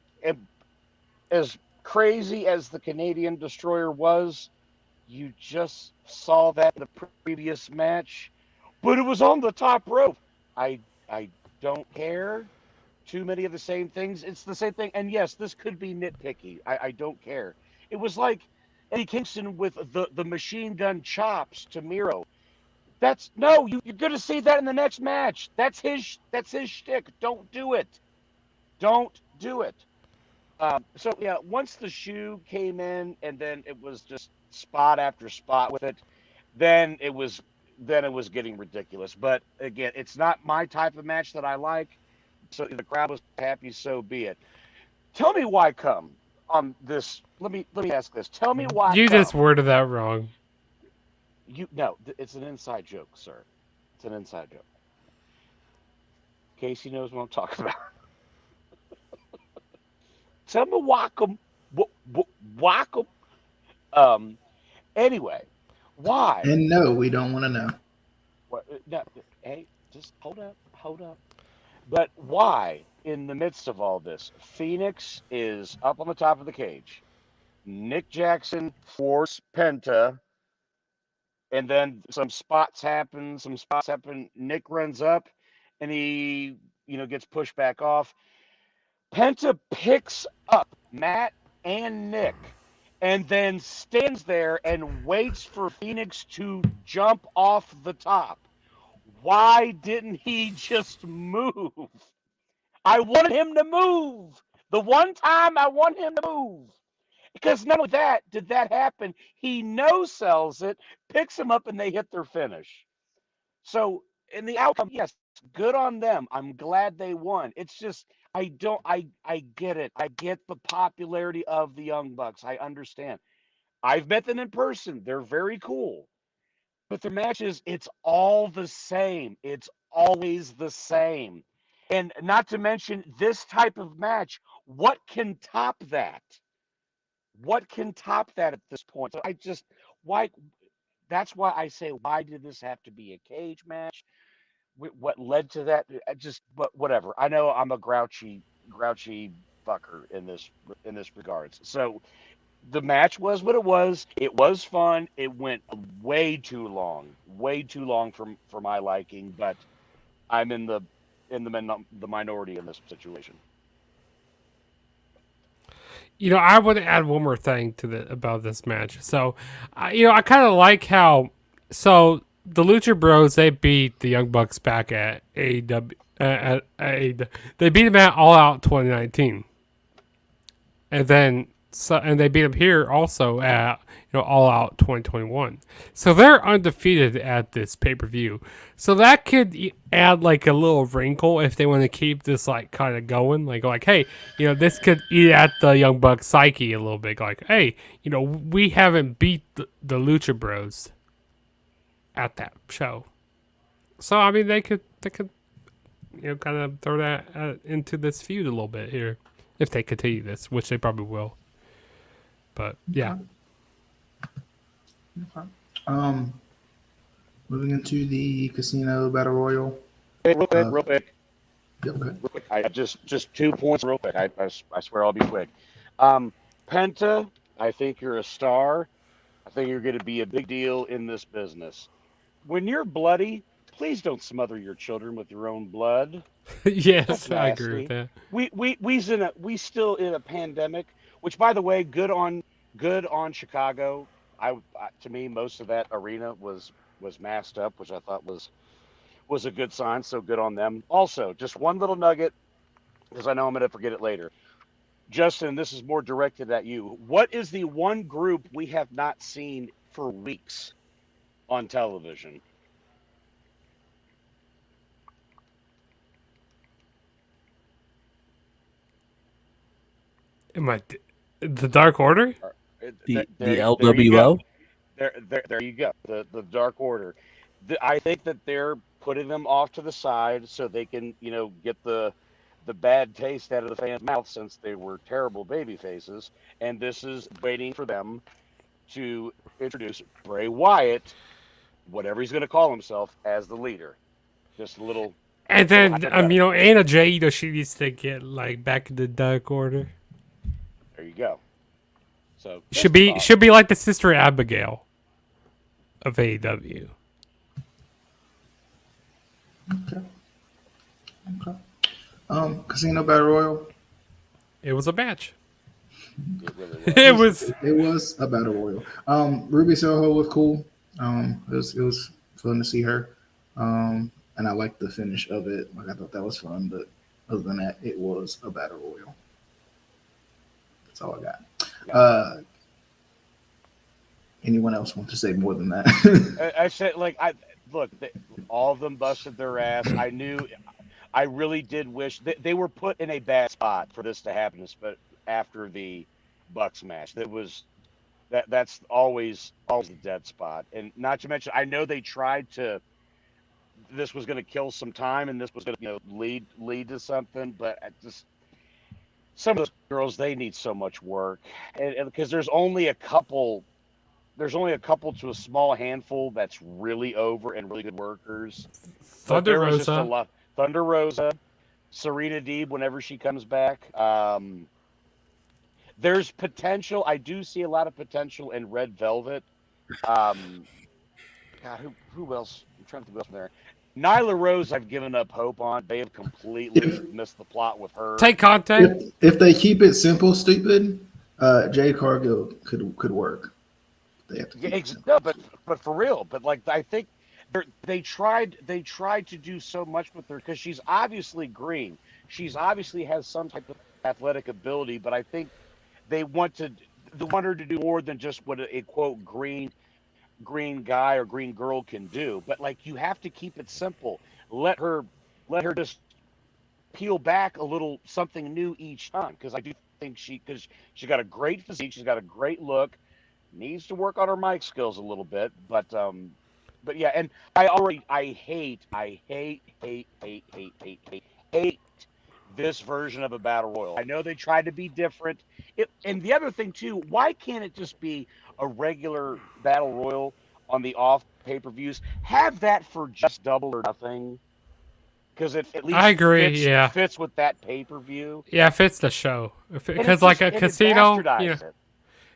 as crazy as the Canadian Destroyer was, you just saw that in the previous match, but it was on the top rope. I don't care. Too many of the same things. It's the same thing. And yes, this could be nitpicky. I don't care. It was like Eddie Kingston with the machine gun chops to Miro. You're gonna see that in the next match. That's his shtick. Don't do it. Don't do it. So yeah, once the shoe came in, and then it was just spot after spot with it, then it was getting ridiculous. But again, it's not my type of match that I like. So the crowd was happy, so be it. Tell me why come on this. Let me ask this. Tell me why You come. just worded that wrong. It's an inside joke, sir. It's an inside joke. Casey knows what I'm talking about. Tell me why come. Why come. Anyway, why? And no, we don't want to know. No, hey, just hold up. But why, in the midst of all this, Phoenix is up on the top of the cage. Nick Jackson force Penta, and then some spots happen. Nick runs up, and he, gets pushed back off. Penta picks up Matt and Nick, and then stands there and waits for Phoenix to jump off the top. Why didn't he just move? I wanted him to move. The one time I want him to move. Because not only that, did that happen, he no-sells it, picks him up, and they hit their finish. So, in the outcome, yes, Good on them. I'm glad they won. It's just I get it. I get the popularity of the Young Bucks. I understand. I've met them in person. They're very cool. But their matches, it's all the same. It's always the same. And not to mention this type of match, what can top that? What can top that at this point? So why that's why I say, why did this have to be a cage match? What led to that? But whatever. I know I'm a grouchy fucker in this regards. So the match was what it was. It was fun. It went way too long for my liking. But I'm in the minority in this situation. I want to add one more thing to about this match. So, I kind of like how the Lucha Bros, they beat the Young Bucks back at AEW. They beat them at All Out 2019, and then and they beat them here also at All Out 2021. So they're undefeated at this pay per view. So that could add like a little wrinkle if they want to keep this like kind of going. Like hey, this could eat at the Young Bucks psyche a little bit. Like hey, we haven't beat the Lucha Bros at that show. So I mean they could kind of throw that into this feud a little bit here if they continue this, which they probably will. But yeah. Okay. Moving into the Casino Battle Royal. Hey, real quick. Yeah, okay. Real quick. I just 2 points real quick. I swear I'll be quick. Penta, I think you're a star. I think you're going to be a big deal in this business. When you're bloody, please don't smother your children with your own blood. Yes, I agree with that. We still in a pandemic, which by the way, good on Chicago. To me, most of that arena was masked up, which I thought was a good sign. So good on them. Also, just one little nugget, because I know I'm going to forget it later. Justin, this is more directed at you. What is the one group we have not seen for weeks on television? The Dark Order? The LWO? There you go. The Dark Order. I think that they're putting them off to the side so they can, get the bad taste out of the fans' mouth since they were terrible baby faces. And this is waiting for them to introduce Bray Wyatt, whatever he's going to call himself, as the leader. Just a little. And then, Anna Jay, she needs to get like back in the Dark Order. There you go. So should be like the Sister Abigail of AEW. Okay. Casino Battle Royal. It was a match. It was. It was. It was a Battle Royal. Ruby Soho was cool. It was fun to see her. And I liked the finish of it. Like I thought that was fun, but other than that, it was a Battle Royal. That's all I got. Anyone else want to say more than that? I said, all of them busted their ass. I really did wish they were put in a bad spot for this to happen, but after the Bucks match, that's always the dead spot. And not to mention, I know they tried to. This was going to kill some time, and this was going to lead to something, but some of those girls, they need so much work, and because there's only a couple to a small handful that's really over and really good workers. Thunder Rosa. Thunder Rosa, Serena Deeb whenever she comes back. There's potential. I do see a lot of potential in Red Velvet. God, who else? I'm trying to think who else from there. Nyla Rose, I've given up hope on. They have completely missed the plot with her. Take contact. If they keep it simple, stupid, Jade Cargill could work. They have to No, but for real. But I think they tried to do so much with her because she's obviously green. She's obviously has some type of athletic ability, but I think they want her to do more than just what a quote green guy or green girl can do. But you have to keep it simple. Let her let her just peel back a little something new each time, because I do think because she got a great physique, she's got a great look, needs to work on her mic skills a little bit, but yeah, and I hate this version of a battle royal. I know they tried to be different. And the other thing too, why can't it just be a regular battle royal on the off pay-per-views? Have that for just double or nothing, because it at I least agree. Yeah, fits with that pay-per-view. yeah, it fits the show. And it Because like just a and it casino, bastardized it.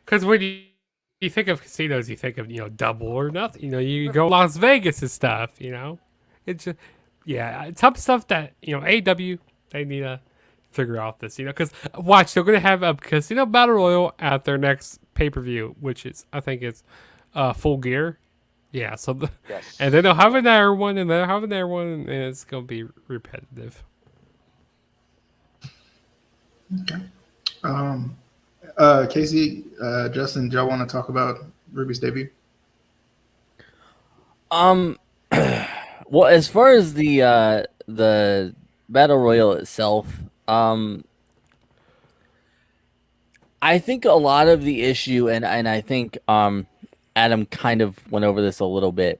because when you think of casinos, you think of double or nothing. You go Las Vegas and stuff. It's just yeah, some stuff that AW they need to figure out this. Because watch, they're gonna have a casino battle royal at their next pay per view, which is I think it's Full Gear. Yeah, Yes. and then they'll have another one, and they'll have another one, and it's gonna be repetitive. Okay. Casey, Justin, do y'all want to talk about Ruby's debut? Well, as far as the battle royal itself, I think a lot of the issue, and I think Adam kind of went over this a little bit,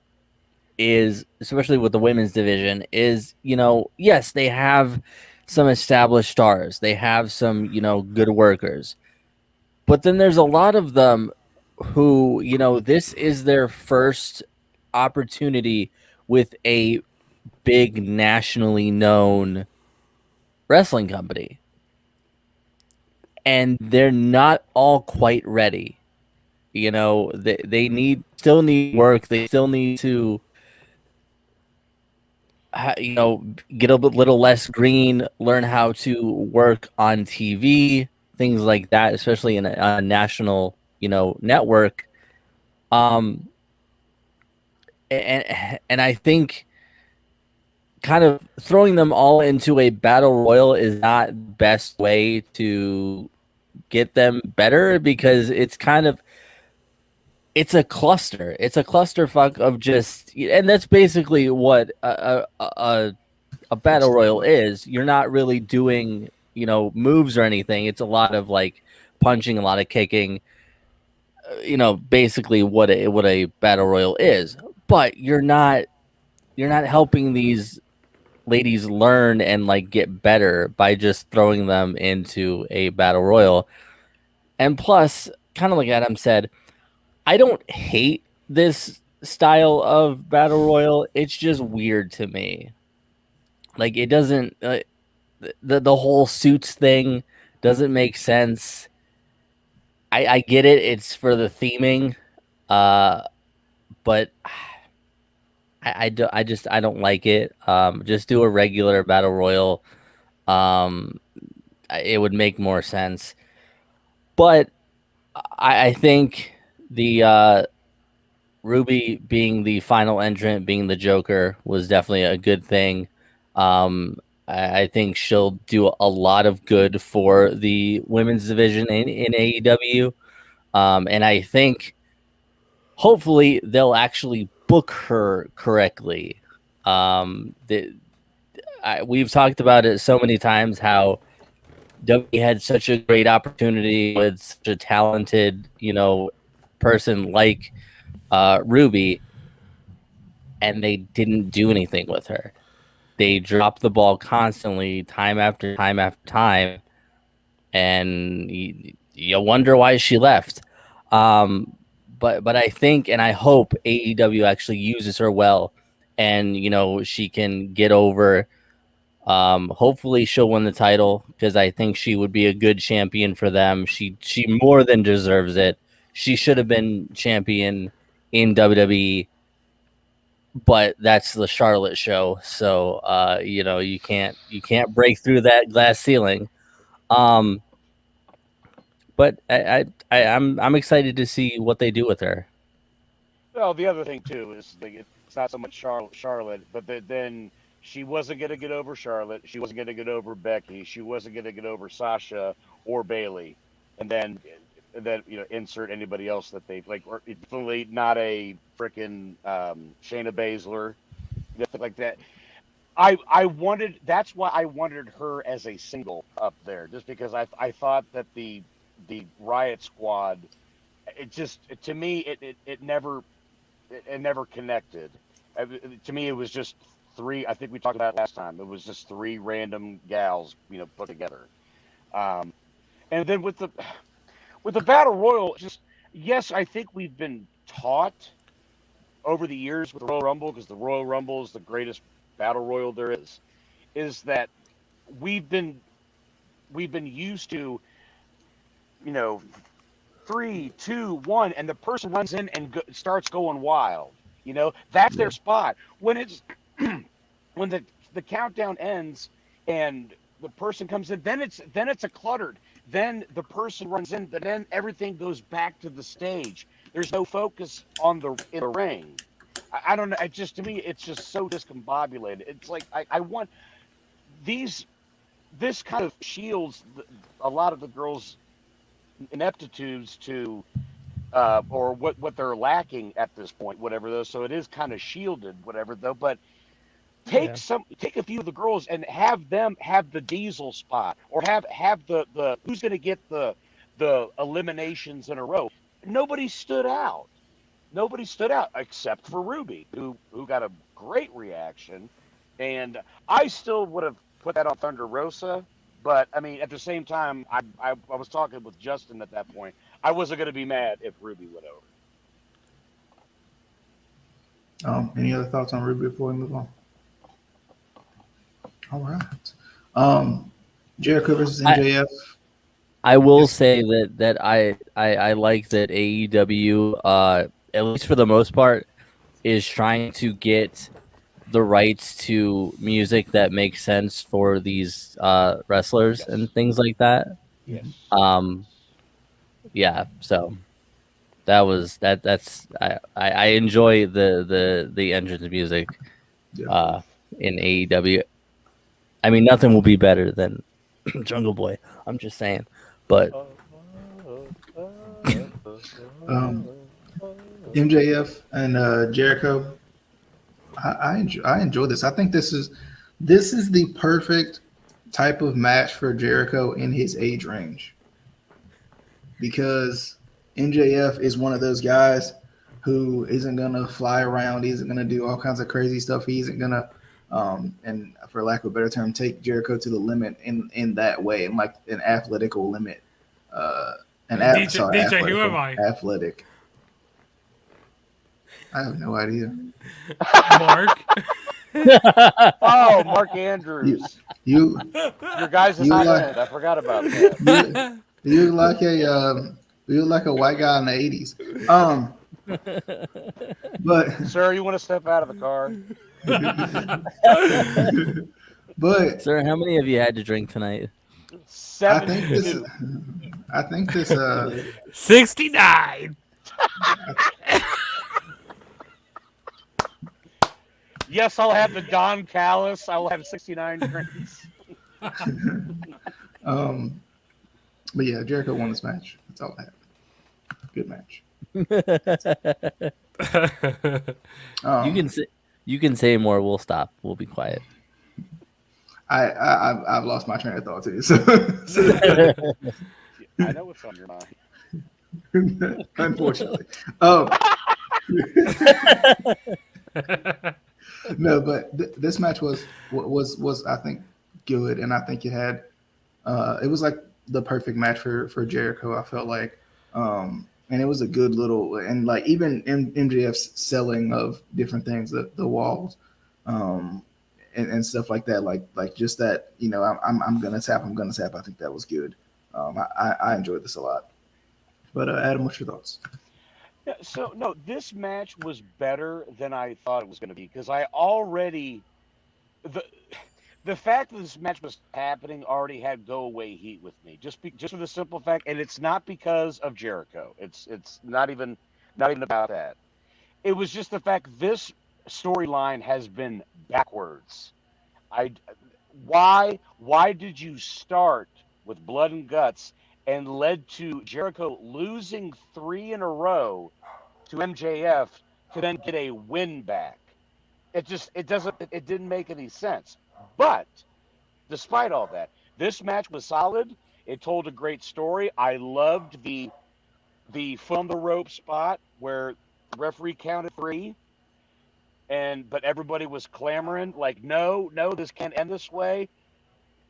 is especially with the women's division, is yes, they have some established stars, they have some good workers, but then there's a lot of them who this is their first opportunity with a big nationally known wrestling company, and they're not all quite ready. They still need work. They still need to get a little less green, learn how to work on TV, things like that, especially in a national network. um and I think kind of throwing them all into a battle royal is not the best way to get them better, because it's a cluster. It's a clusterfuck of just, and that's basically what a battle royal is. You're not really doing moves or anything. It's a lot of like punching, a lot of kicking. Basically what a battle royal is. But you're not helping these ladies learn and like get better by just throwing them into a battle royal. And plus, kind of like Adam said, I don't hate this style of battle royal. It's just weird to me. Like it doesn't the whole suits thing doesn't make sense. I get it. It's for the theming, but I don't like it. Just do a regular battle royal. It would make more sense. But I think the Ruby being the final entrant, being the Joker, was definitely a good thing. I think she'll do a lot of good for the women's division in AEW. And I think hopefully they'll actually book her correctly. We've talked about it so many times how W had such a great opportunity with such a talented, person like Ruby, and they didn't do anything with her. They dropped the ball constantly, time after time after time, and you wonder why she left. But I think and I hope AEW actually uses her well, and she can get over. Hopefully she'll win the title, because I think she would be a good champion for them. She more than deserves it. She should have been champion in WWE, but that's the Charlotte show, so you can't break through that glass ceiling. Um, but I'm excited to see what they do with her. Well, the other thing too is like it's not so much Charlotte, but then she wasn't going to get over Charlotte. She wasn't going to get over Becky. She wasn't going to get over Sasha or Bailey. And then insert anybody else that they like, or definitely not a freaking Shayna Baszler, nothing like that. I wanted that's why I wanted her as a single up there, just because I thought that the Riot Squad, it just to me it never connected. To me, it was just three. I think we talked about it last time. It was just three random gals, put together. Um, and then with the battle royal, just yes, I think we've been taught over the years with the Royal Rumble, because the Royal Rumble is the greatest battle royal there is that we've been we've been used to, you know, 3, 2, 1, and the person runs in and starts going wild. That's Yeah. their spot. When it's when the countdown ends and the person comes in, then it's a cluttered. Then the person runs in, but then everything goes back to the stage. There's no focus on the ring. I don't know. It just to me, it's just so discombobulated. It's like I want these. This kind of shields a lot of the girls' ineptitudes to or what they're lacking at this point, whatever though. So it is kind of shielded, whatever though. But Yeah. take a few of the girls and have them have the diesel spot, or have the who's going to get the eliminations in a row. Nobody stood out. Nobody stood out except for Ruby, who got a great reaction, and I still would have put that on Thunder Rosa. But I mean, at the same time, I was talking with Justin at that point. I wasn't going to be mad if Ruby went over. Any other thoughts on Ruby before we move on? All right. Um, Jericho versus MJF. I will Yes. say that I like that AEW, at least for the most part, is trying to get the rights to music that makes sense for these wrestlers Yes. and things like that. Yes. Yeah, so that's I enjoy the entrance music Yeah. in AEW. I mean, nothing will be better than Jungle Boy. I'm just saying, but MJF and Jericho. I enjoy this. I think this is the perfect type of match for Jericho in his age range, because MJF is one of those guys who isn't gonna fly around. He isn't gonna do all kinds of crazy stuff. He isn't gonna, and for lack of a better term, take Jericho to the limit in that way, in like an athletical limit. DJ, who am I? Athletic. I have no idea. Mark. Oh, Mark Andrews. You Your guys' you high like end. I forgot about that. you look like a white guy in the '80s. But Sir, you want to step out of the car? but sir, how many of you had to drink tonight? I think this 72. I think this 69. Yes, I'll have the Don Callis. I will have 69 drinks. but yeah, Jericho won this match. That's all I have. Good match. You can say more. We'll stop. We'll be quiet. I've lost my train of thought too. So, I know what's on your mind. unfortunately, no, but this match was I think good, and I think it was like the perfect match for Jericho. I felt like, and it was a good little, and like even MJF's selling of different things, the walls, and stuff like that, like just that, I'm gonna tap. I think that was good. I enjoyed this a lot. But Adam, what's your thoughts? Yeah, so no, this match was better than I thought it was going to be, because I already the the fact that this match was happening already had go away heat with me. Just for the simple fact, and it's not because of Jericho. It's not even about that. It was just the fact this storyline has been backwards. I why did you start with blood and guts and led to Jericho losing 3 in a row to MJF to then get a win back? it didn't make any sense. But despite all that, this match was solid. It told a great story. I loved the foot on the rope spot where the referee counted 3, but everybody was clamoring like, no, no, this can't end this way.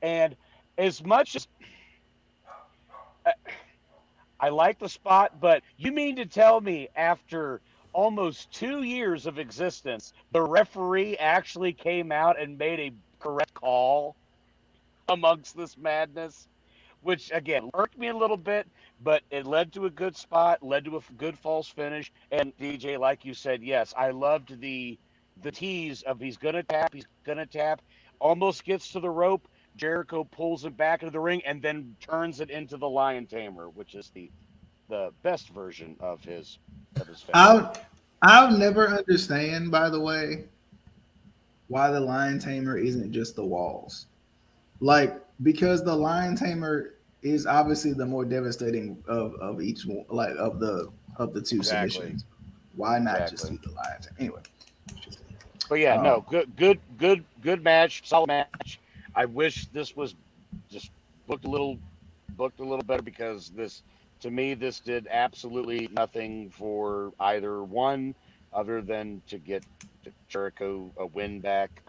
And as much as I like the spot, but you mean to tell me after almost 2 years of existence, the referee actually came out and made a correct call amongst this madness? Which again irked me a little bit, but it led to a good spot, led to a good false finish. And DJ, like you said, yes, I loved the tease of he's gonna tap, almost gets to the rope. Jericho pulls him back into the ring and then turns it into the Lion Tamer, which is the best version of his finish. I'll never understand, by the way, why the Lion Tamer isn't just the walls. Like, because the Lion Tamer is obviously the more devastating of each one, like of the two Exactly. submissions. Why not just Exactly. do the Lion Tamer? Anyway. But yeah, no, good match, solid match. I wish this was just booked a little better, because this, to me, this did absolutely nothing for either one, other than to get Jericho a win back.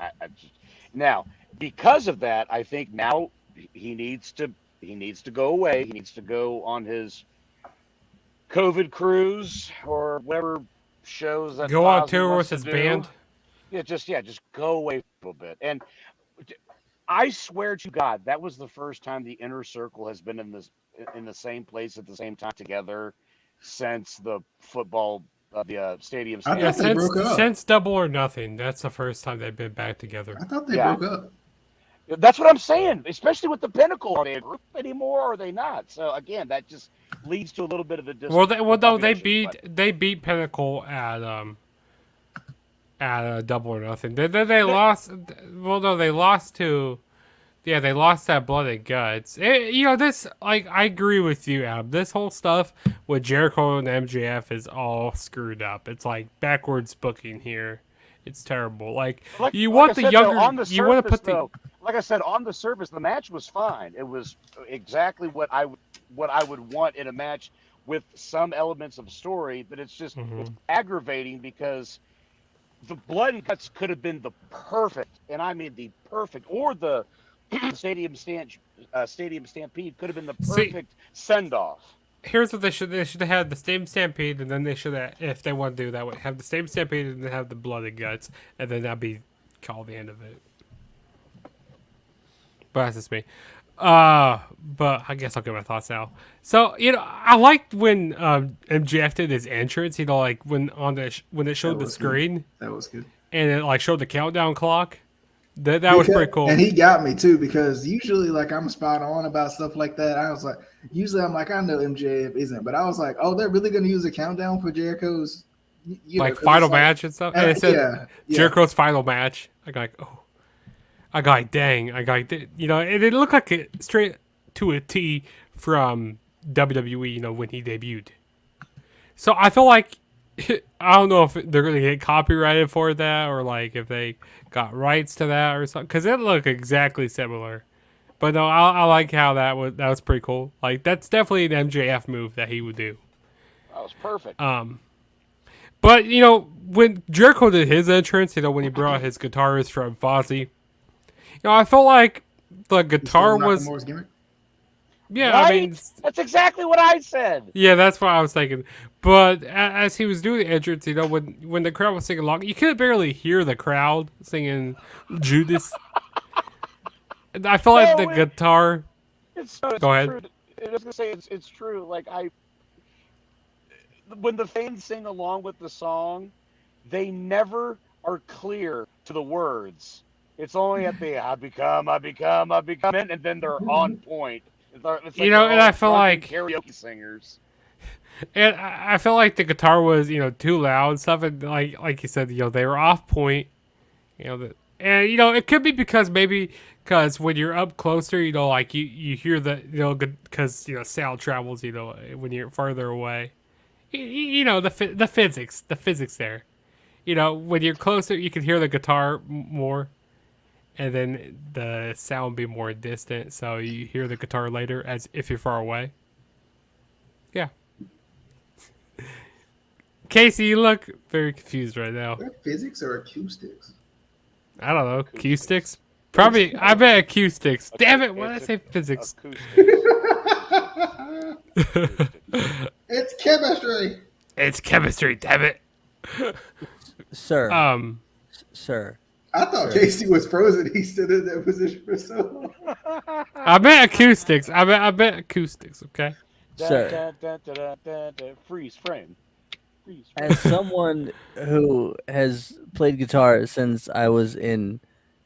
Now, because of that, I think now he needs to go away. He needs to go on his COVID cruise or whatever shows that Go on Ozzy tour wants with to his do. band. Just go away for a little bit. And I swear to God, that was the first time the inner circle has been in the same place at the same time together since the football the stadium I Yeah, thought they stampede. broke up. since Double or Nothing, that's the first time they've been back together. I thought they Yeah, broke up. that's what I'm saying. Especially with the Pinnacle, are they a group anymore, or are they not? So again, that just leads to a little bit of a Well, no, discombobulation. But they beat Pinnacle at Double or Nothing. They lost. Well, no, they lost to. Yeah, they lost that Blood and Guts. This, like, I agree with you, Adam. This whole stuff with Jericho and MJF is all screwed up. It's like backwards booking here. It's terrible. Like, you like I want the said, though, younger. You want to put the. like I said, on the surface, the match was fine. It was exactly what I would want in a match with some elements of story. But it's aggravating, because the Blood and Guts could have been the perfect, and I mean the perfect, or the Stadium Stampede could have been the See, perfect send off. here's what they should have had the same Stampede, and then they should have, if they want to do that way, have the same Stampede and then have the Blood and Guts, and then that'd be called the end of it. But that's just me. But I guess I'll get my thoughts now. So, I liked when MJF did his entrance. Like when when it showed the screen, That was good. and it like showed the countdown clock. That was pretty cool. And he got me too, because usually, like, I'm spot on about stuff like that. I was like, usually I'm like, I know MJF isn't, but I was like, oh, they're really going to use a countdown for Jericho's, Like final match and stuff. And it said Jericho's final match. I got like, oh, I got like, dang, I got like, and it looked like it straight to a T from WWE, when he debuted. So I feel like, I don't know if they're going to get copyrighted for that, or like if they got rights to that or something, because it looked exactly similar. But no, I like how that was pretty cool. Like, that's definitely an MJF move that he would do. That was perfect. But when Jericho did his entrance, when he brought his guitarist from Fozzy, I felt like the guitar was. Yeah, right? I mean, that's exactly what I said. Yeah, that's what I was thinking. But as he was doing the entrance, when the crowd was singing along, you could barely hear the crowd singing Judas. And I felt like the guitar. Go ahead. True. I was gonna say it's true. Like, when the fans sing along with the song, they never are clear to the words. It's only at the I become, and then they're on point. It's like, and I felt like karaoke singers. And I felt like the guitar was, too loud and stuff. And like you said, they were off point. And it could be because when you're up closer, like you hear the, because sound travels, when you're farther away. The physics there. when you're closer, you can hear the guitar more, and then the sound be more distant, so you hear the guitar later as if you're far away. Yeah. Casey, you look very confused right now. Is that physics or acoustics? I don't know. Acoustics? Probably. I bet acoustics. Damn it! Why did I say physics? It's chemistry. It's chemistry. Damn it. Sir. Sir. I thought Casey was frozen. He stood in that position for so long. I bet acoustics. I bet acoustics. Okay. Sir. Freeze frame. As someone who has played guitar since I was in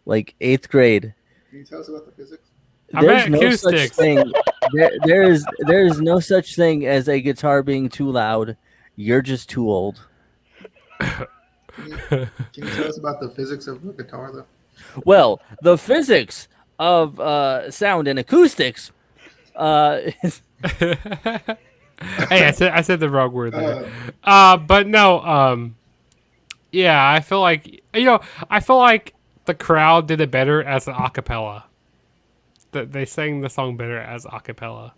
like 8th grade, Can you tell us about the physics? there's bet no such acoustics. thing. There is no such thing as a guitar being too loud. You're just too old. Can you tell us about the physics of the guitar, though? Well, the physics of sound and acoustics. Hey, I said the wrong word there. But no. Yeah, I feel like the crowd did it better as an acapella. They sang the song better as acapella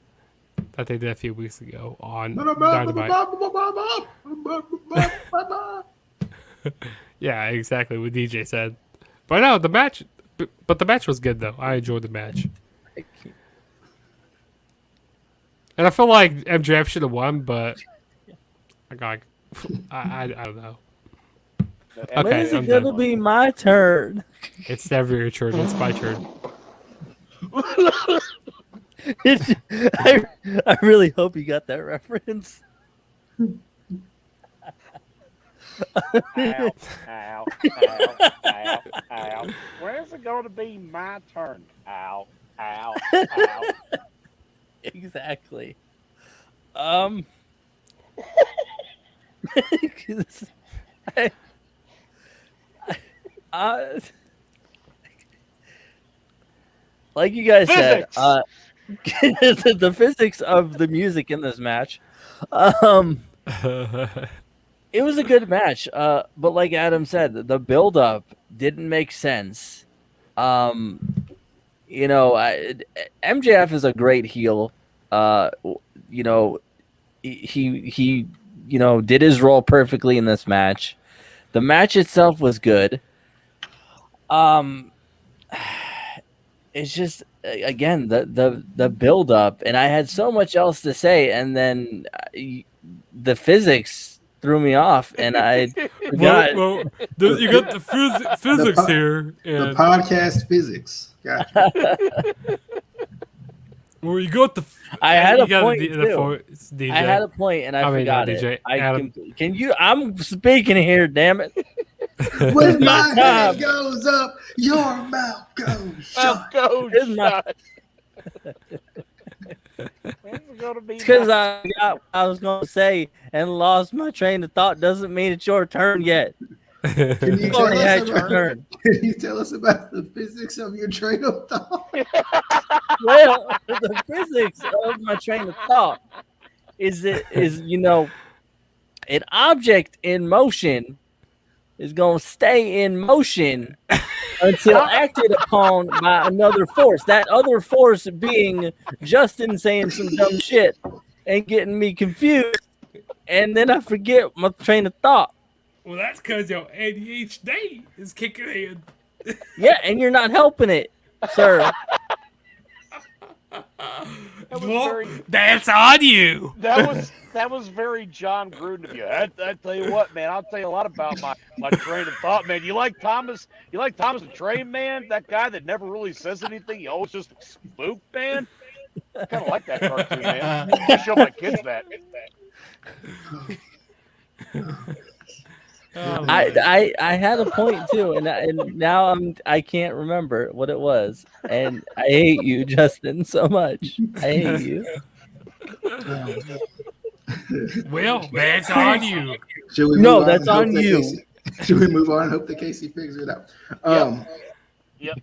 that they did a few weeks ago on Dynamite. Yeah, exactly what DJ said. But no, the match was good though. I enjoyed the match. And I feel like MJF should have won, but I don't know. When Okay, is it I'm gonna done. be my turn? It's never your turn. It's my turn. I really hope you got that reference. Ow, ow, ow, ow, ow. Where's it going to be my turn? Ow, ow, ow. Exactly. Like you guys said, the physics of the music in this match, it was a good match. But like Adam said, the build-up didn't make sense. MJF is a great heel. He did his role perfectly in this match. The match itself was good. It's just again the build up, and I had so much else to say, and then the physics threw me off, and I forgot. Well, you got the physics here. The And, podcast physics. Gotcha. well, you got the. I had a got point the too. DJ. I had a point, and I mean, forgot DJ. it. Adam. Can you? I'm speaking here, damn it. When my My head time. goes up, your mouth goes shut. Go, Here's my- shot. Where's it going to be Because my... I got what I was going to say and lost my train of thought doesn't mean it's your turn yet. Can you You tell already us had your about- turn. Can you tell us about the physics of your train of thought? Well, the physics of my train of thought is an object in motion is going to stay in motion until acted upon by another force. That other force being Justin saying some dumb shit and getting me confused, and then I forget my train of thought. Well, that's because your ADHD is kicking in. Yeah, and you're not helping it, sir. That was very... That's on you. That was very John Gruden of you. I tell you what, man. I'll tell you a lot about my train of thought, man. You like Thomas the Train Man? That guy that never really says anything. He always just spook, man. I kind of like that cartoon, man. I show my kids that. I had a point too, and now I can't remember what it was, and I hate you, Justin, so much. I hate you. Well, that's on you. Should we No, move that's and hope on that you. Should we move on and hope that Casey figures it out? Yep.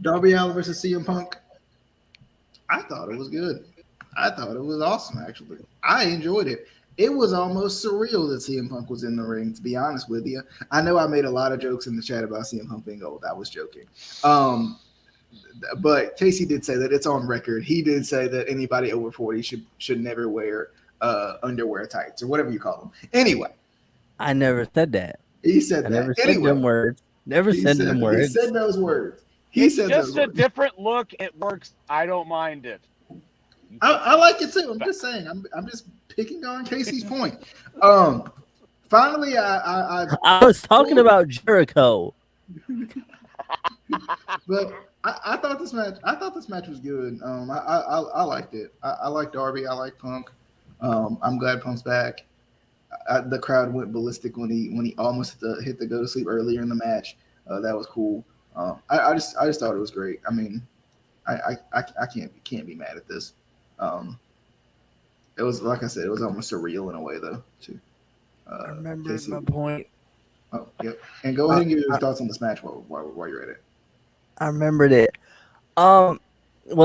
Darby Allin versus CM Punk. I thought it was good. I thought it was awesome, actually. I enjoyed it. it was almost surreal that CM Punk was in the ring, to be honest with you. I know I made a lot of jokes in the chat about CM Punk being old. I was joking. But Casey did say that it's on record. He did say that anybody over 40 should never wear underwear tights or whatever you call them. Anyway, I never said that. he said I that. never said Anyway, them words. Never he said them He words. said those words. He It's said just those a words. different look. It works. I don't mind it. I like it too. I'm just saying. I'm just picking on Casey's point. Finally, I was talking about Jericho. but I thought this match. I thought this match was good. I liked it. I like Darby. I like Punk. I'm glad Punk's back. The crowd went ballistic when he almost hit the go to sleep earlier in the match. That was cool. I just thought it was great. I mean, I can't be mad at this. It was, like I said, it was almost surreal in a way though too. I remember Casey. my point. Oh, yep. And go ahead and give your thoughts on this match while you're at it. I remembered it. Well,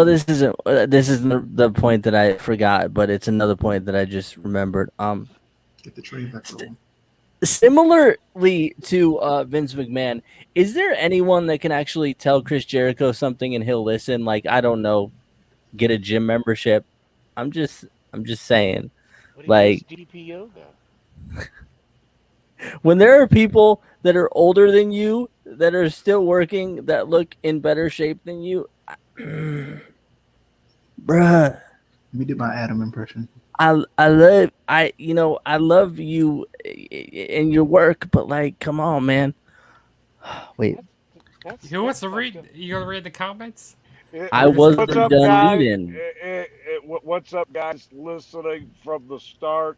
this isn't the point that I forgot, but it's another point that I just remembered. Get the train back rolling. Similarly to Vince McMahon, is there anyone that can actually tell Chris Jericho something and he'll listen? Like, I don't know, get a gym membership. I'm just saying. What Like, DDP yoga? when there are people that are older than you that are still working that look in better shape than you, bruh. Let me do my Adam impression. I love you in your work, but like, come on, man. Wait, Who wants to read? You gonna read the comments? I wasn't What's up, done guys? reading. What's up, guys? Listening from the start.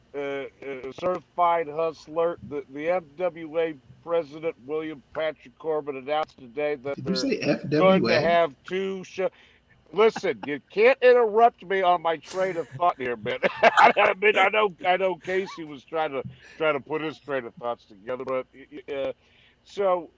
Certified hustler. The FWA president, William Patrick Corbin, announced today that Did you say they're going to FWA? have 2 shows. Listen, you can't interrupt me on my train of thought here, man. I mean, I know Casey was trying to put his train of thoughts together, but so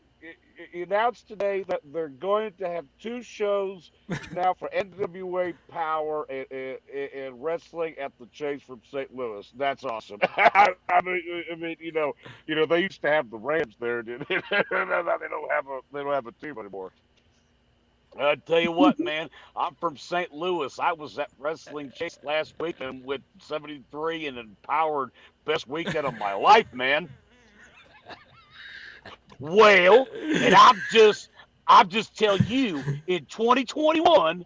he announced today that they're going to have 2 shows now for NWA Power and wrestling at the Chase from St. Louis. That's awesome. I mean, you know, they used to have the Rams there, didn't they? They don't have a team anymore. I tell you what, man, I'm from St. Louis. I was at Wrestling Chase last weekend with 73 and empowered best weekend of my life, man. Well, and I'm just tell you, in 2021,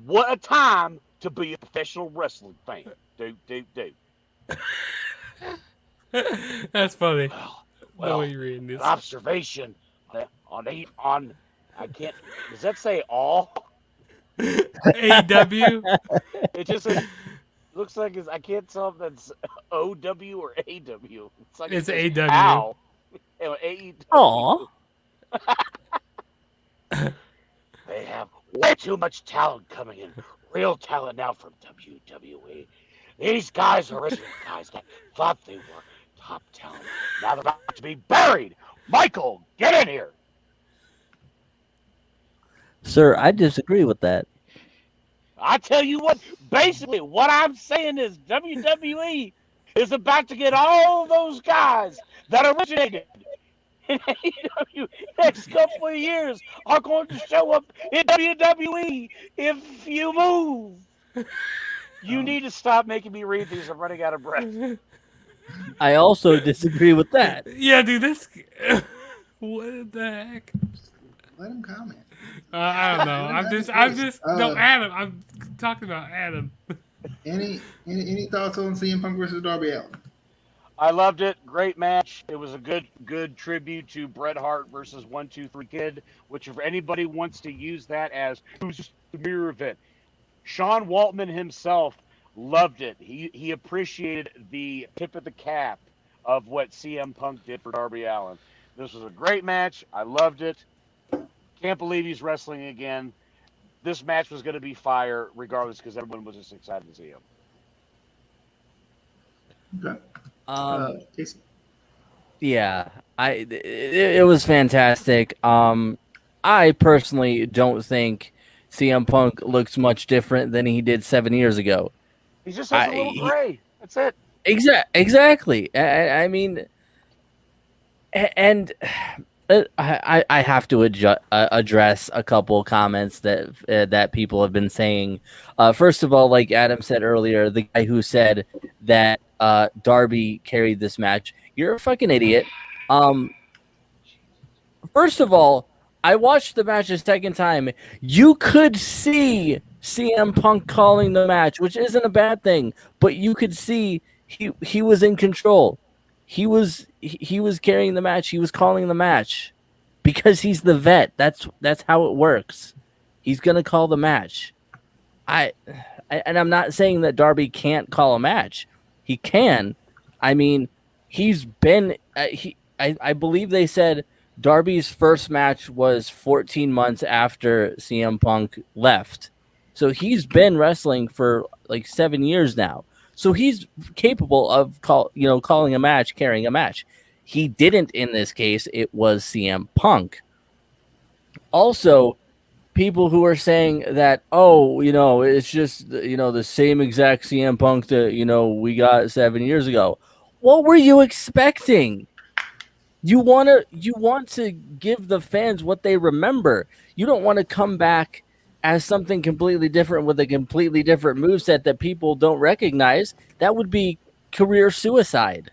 what a time to be a professional wrestling fan. Dude. That's funny. Well, the way you're reading an this. observation on I can't. Does that say all? AEW. It just looks like I can't tell if that's OW or AW. It's like It's it says AW. Ow. AEW. Aw. They have way too much talent coming in. Real talent now from WWE. These guys are original guys that thought they were top talent. Now they're about to be buried. Michael, get in here. Sir, I disagree with that. I tell you what, basically what I'm saying is WWE is about to get all those guys that originated in AEW next couple of years are going to show up in WWE if you move. You need to stop making me read these. I'm running out of breath. I also disagree with that. Yeah, dude, this. What the heck? Let him comment. I don't know. I'm just. No, Adam. I'm talking about Adam. Any thoughts on CM Punk versus Darby Allin? I loved it. Great match. It was a good tribute to Bret Hart versus 1-2-3 Kid, which if anybody wants to use that as who's the mirror event. Sean Waltman himself loved it. He appreciated the tip of the cap of what CM Punk did for Darby Allin. This was a great match. I loved it. Can't believe he's wrestling again. This match was going to be fire regardless because everyone was just excited to see him. Okay. Casey. Yeah, it was fantastic. I personally don't think CM Punk looks much different than he did 7 years ago. He just has a little gray. That's it. Exactly. I mean, and I have to address a couple comments that people have been saying. First of all, like Adam said earlier, the guy who said that Darby carried this match, you're a fucking idiot. Um, First of all, I watched the match a second time. You could see CM Punk calling the match, which isn't a bad thing, but you could see he was in control. He was carrying the match. He was calling the match because he's the vet. That's how it works. He's gonna call the match. I and I'm not saying that Darby can't call a match. He can. I mean, he's been I believe they said Darby's first match was 14 months after CM Punk left. So he's been wrestling for like 7 years now. So he's capable of calling a match, carrying a match. He didn't in this case. It was CM Punk. Also, people who are saying that, oh, it's just, the same exact CM Punk that, we got 7 years ago. What were you expecting? You want to give the fans what they remember. You don't want to come back as something completely different with a completely different moveset that people don't recognize. That would be career suicide.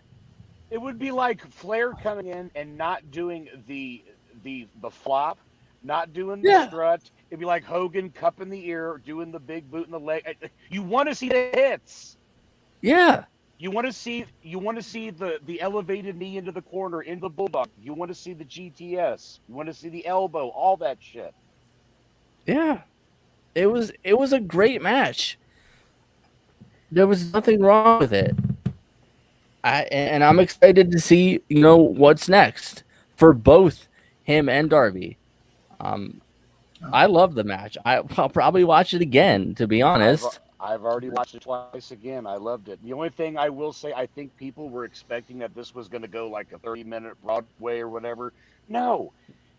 It would be like Flair coming in and not doing the flop, not doing the Yeah. strut. It'd be like Hogan cupping the ear, doing the big boot in the leg. You want to see the hits. Yeah. You want to see the elevated knee into the corner, into the bulldog. You want to see the GTS. You want to see the elbow, all that shit. Yeah. It was a great match. There was nothing wrong with it. I'm excited to see, what's next for both him and Darby. I love the match. I'll probably watch it again, to be honest. I've already watched it twice again. I loved it. The only thing I will say, I think people were expecting that this was going to go like a 30-minute Broadway or whatever. No,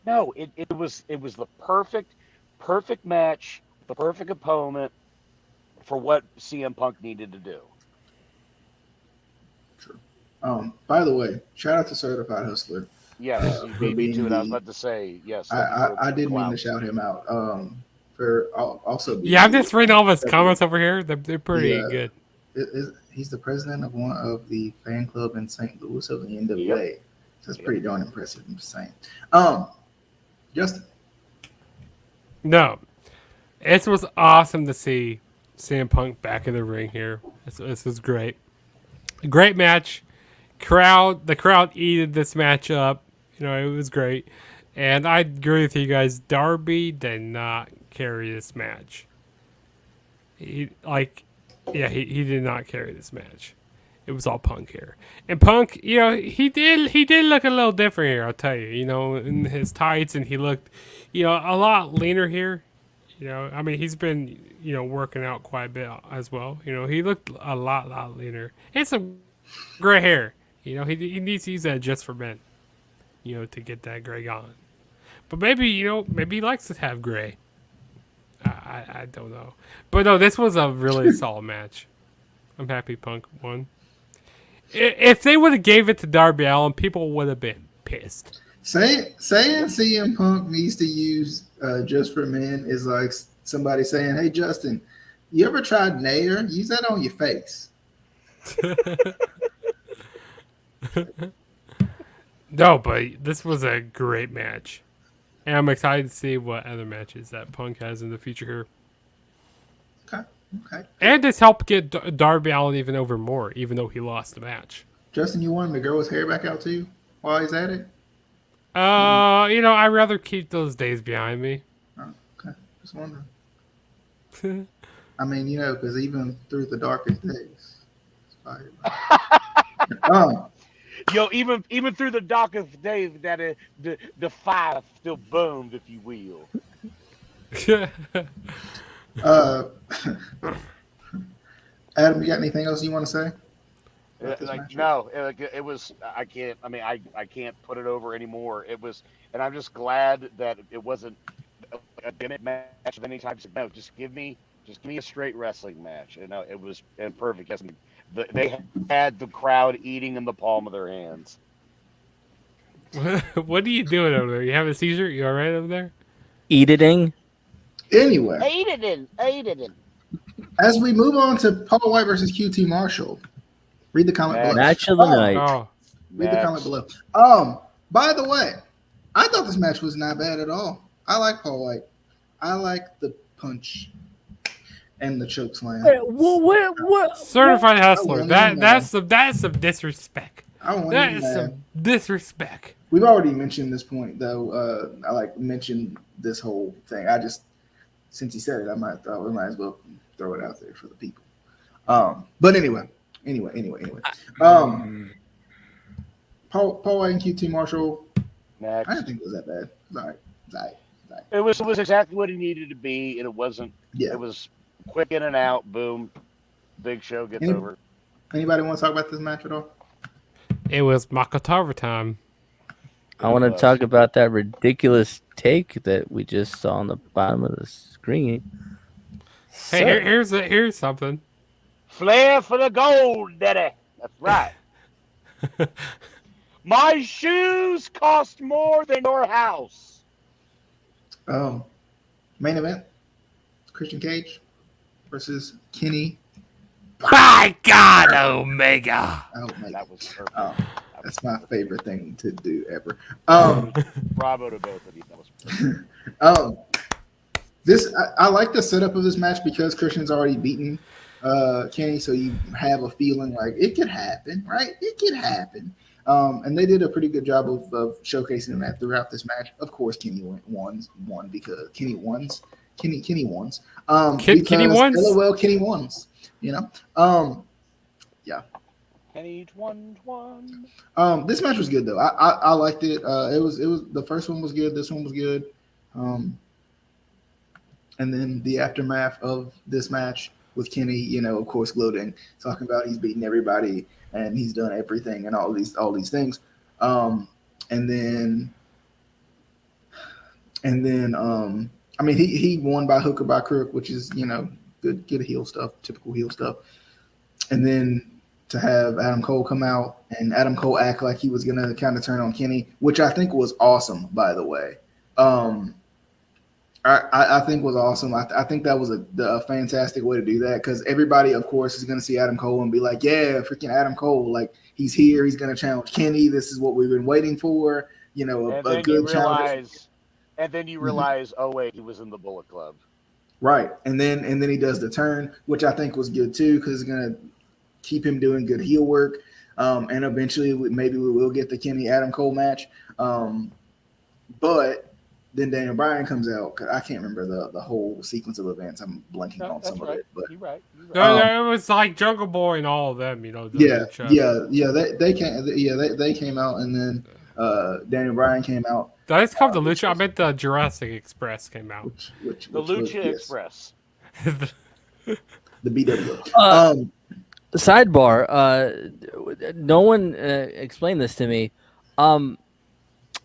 it was the perfect match, the perfect opponent for what CM Punk needed to do. True. By the way, shout out to Certified Hustler. Yes, you beat me to it. I was about to say yes. I did mean to shout him out. For also. Yeah, I'm just reading all his comments over here. They're pretty good. He's the president of one of the fan club in St. Louis of the NWA. Yep. So that's pretty darn impressive. I'm just saying. Justin. No, it was awesome to see CM Punk back in the ring here. This was great. Great match. The crowd eated this match up. It was great. And I agree with you guys. Darby did not carry this match. He did not carry this match. It was all Punk here. And Punk, he did look a little different here, I'll tell you. In his tights, and he looked, a lot leaner here. I mean, he's been, working out quite a bit as well. He looked a lot leaner. And some gray hair. He needs to use that just for men, to get that gray gone. But maybe, maybe he likes to have gray. I don't know. But no, this was a really solid match. I'm happy Punk won. If they would have gave it to Darby Allin, people would have been pissed. Saying CM Punk needs to use just for men is like somebody saying, "Hey Justin, you ever tried Nair? Use that on your face." No, but this was a great match. And I'm excited to see what other matches that Punk has in the future here. Okay. And this helped get Darby Allin even over more, even though he lost the match. Justin, you want him to grow his hair back out too while he's at it? I'd rather keep those days behind me. Oh, okay. Just wondering. I mean, because even through the darkest days, it's fire. Even through the darkest days, that the fire still burns, if you will. Adam, you got anything else you want to say? It was. I can't. I mean, I can't put it over anymore. It was, and I'm just glad that it wasn't a gimmick match of any type. No, just give me Just give me a straight wrestling match. You know, it was perfect. Yes, they had the crowd eating in the palm of their hands. What are you doing over there? You have a seizure? You all right over there? Eating. Anyway, Ate it in. as we move on to Paul White versus QT Marshall, read the comment below. Match of the night. Oh, Read the comment Next. below. By the way, I thought this match was not bad at all. I like Paul White. I like the punch and the choke slam. Wait, what? certified hustler. want him That's some disrespect. I want That him is mad. some disrespect. We've already mentioned this point though. I like mentioned this whole thing. I just since he said it, I might as well throw it out there for the people. But anyway. Paul White and QT Marshall. Next. I didn't think it was that bad. It's all right. It was exactly what he needed to be, and it wasn't. Yeah. It was quick in and out. Boom. Big Show gets over. Anybody want to talk about this match at all? It was Makotava time. I want to talk about that ridiculous take that we just saw on the bottom of the screen. Hey, here's something. Flair for the gold, daddy. That's right. My shoes cost more than your house. Main event: Christian Cage versus Kenny. My God, Omega. Oh my That God. was perfect. That's my favorite thing to do ever. Bravo to both of you. That was perfect. I like the setup of this match because Christian's already beaten Kenny, so you have a feeling like it could happen, right? It could happen. And they did a pretty good job of showcasing that throughout this match. Of course, Kenny won because Kenny won. Kenny won. Kenny won. LOL, Kenny won. You know. Yeah. Kenny won. This match was good though. I liked it. It was the first one was good. This one was good. And then the aftermath of this match with Kenny, you know, of course, gloating, talking about he's beaten everybody and he's done everything and all these things. And then I mean, he won by hook or by crook, which is, you know, good heel stuff, typical heel stuff. And then to have Adam Cole come out and Adam Cole act like he was gonna kind of turn on Kenny, which I think was awesome, by the way. I think was awesome. I think that was a fantastic way to do that because everybody, of course, is going to see Adam Cole and be like, yeah, freaking Adam Cole. Like, he's here. He's going to challenge Kenny. This is what we've been waiting for. You know, a good challenge. And then you realize, oh, wait, he was in the Bullet Club. Right. And then he does the turn, which I think was good, too, because it's going to keep him doing good heel work. And eventually, maybe we will get the Kenny-Adam Cole match. But then Daniel Bryan comes out. I can't remember the whole sequence of events. I'm blanking on some of it. But You're right. It was like Jungle Boy and all of them, you know. Yeah. They came out, and then Daniel Bryan came out. Did I just call the Lucha? I meant the Jurassic Express came out. Which The Lucha Express. The BW. Sidebar. No one explained this to me.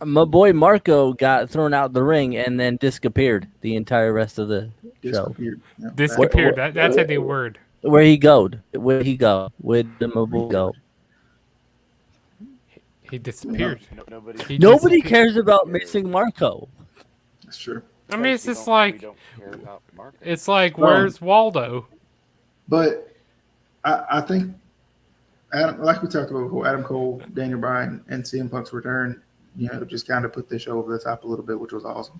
My boy Marco got thrown out the ring and then disappeared the entire rest of the show. Yeah. Disappeared. That's a new word. Where he go? Where'd he go? Where'd the mobile go? He disappeared. Nobody cares about missing Marco. That's true. I mean, it's just like, it's like, where's Waldo? But I think, Adam, like we talked about before, Adam Cole, Daniel Bryan, and CM Punk's return, you know, just kind of put this show over the top a little bit, which was awesome.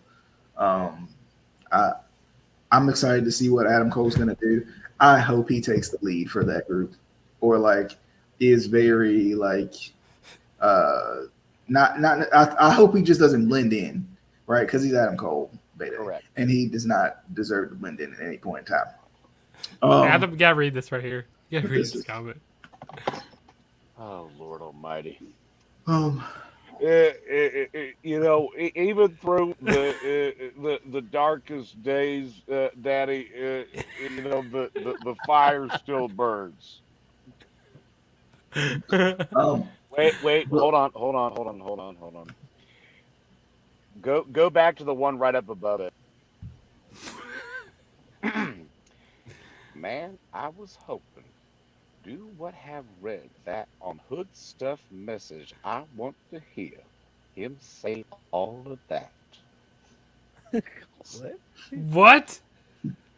I'm excited to see what Adam Cole's going to do. I hope he takes the lead for that group, or like is very like not. I hope he just doesn't blend in, right? Because he's Adam Cole, baby, Correct. And he does not deserve to blend in at any point in time. Adam, you gotta read this right here. You gotta read this comment. Oh, Lord Almighty. You know, even through the darkest days, Daddy, you know, the fire still burns. Wait, hold on. Go back to the one right up above it. Man, I was hoping. Do what have read that on Hood Stuff message. I want to hear him say all of that. What? What?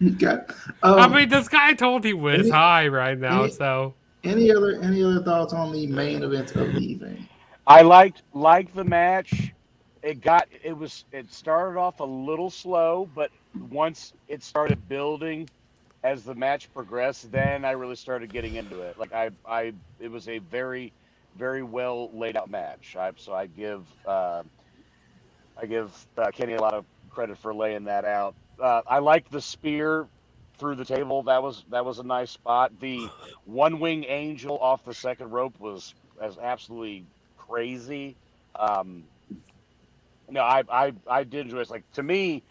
Okay. I mean, this guy told he was any, high right now, any, so any other thoughts on the main event of the evening? I liked the match. It started off a little slow, but once it started building as the match progressed, then I really started getting into it. Like it was a very, very well laid out match. I give Kenny a lot of credit for laying that out. I liked the spear through the table. That was a nice spot. The one wing angel off the second rope was absolutely crazy. Um, no, I did enjoy it. It's like for me,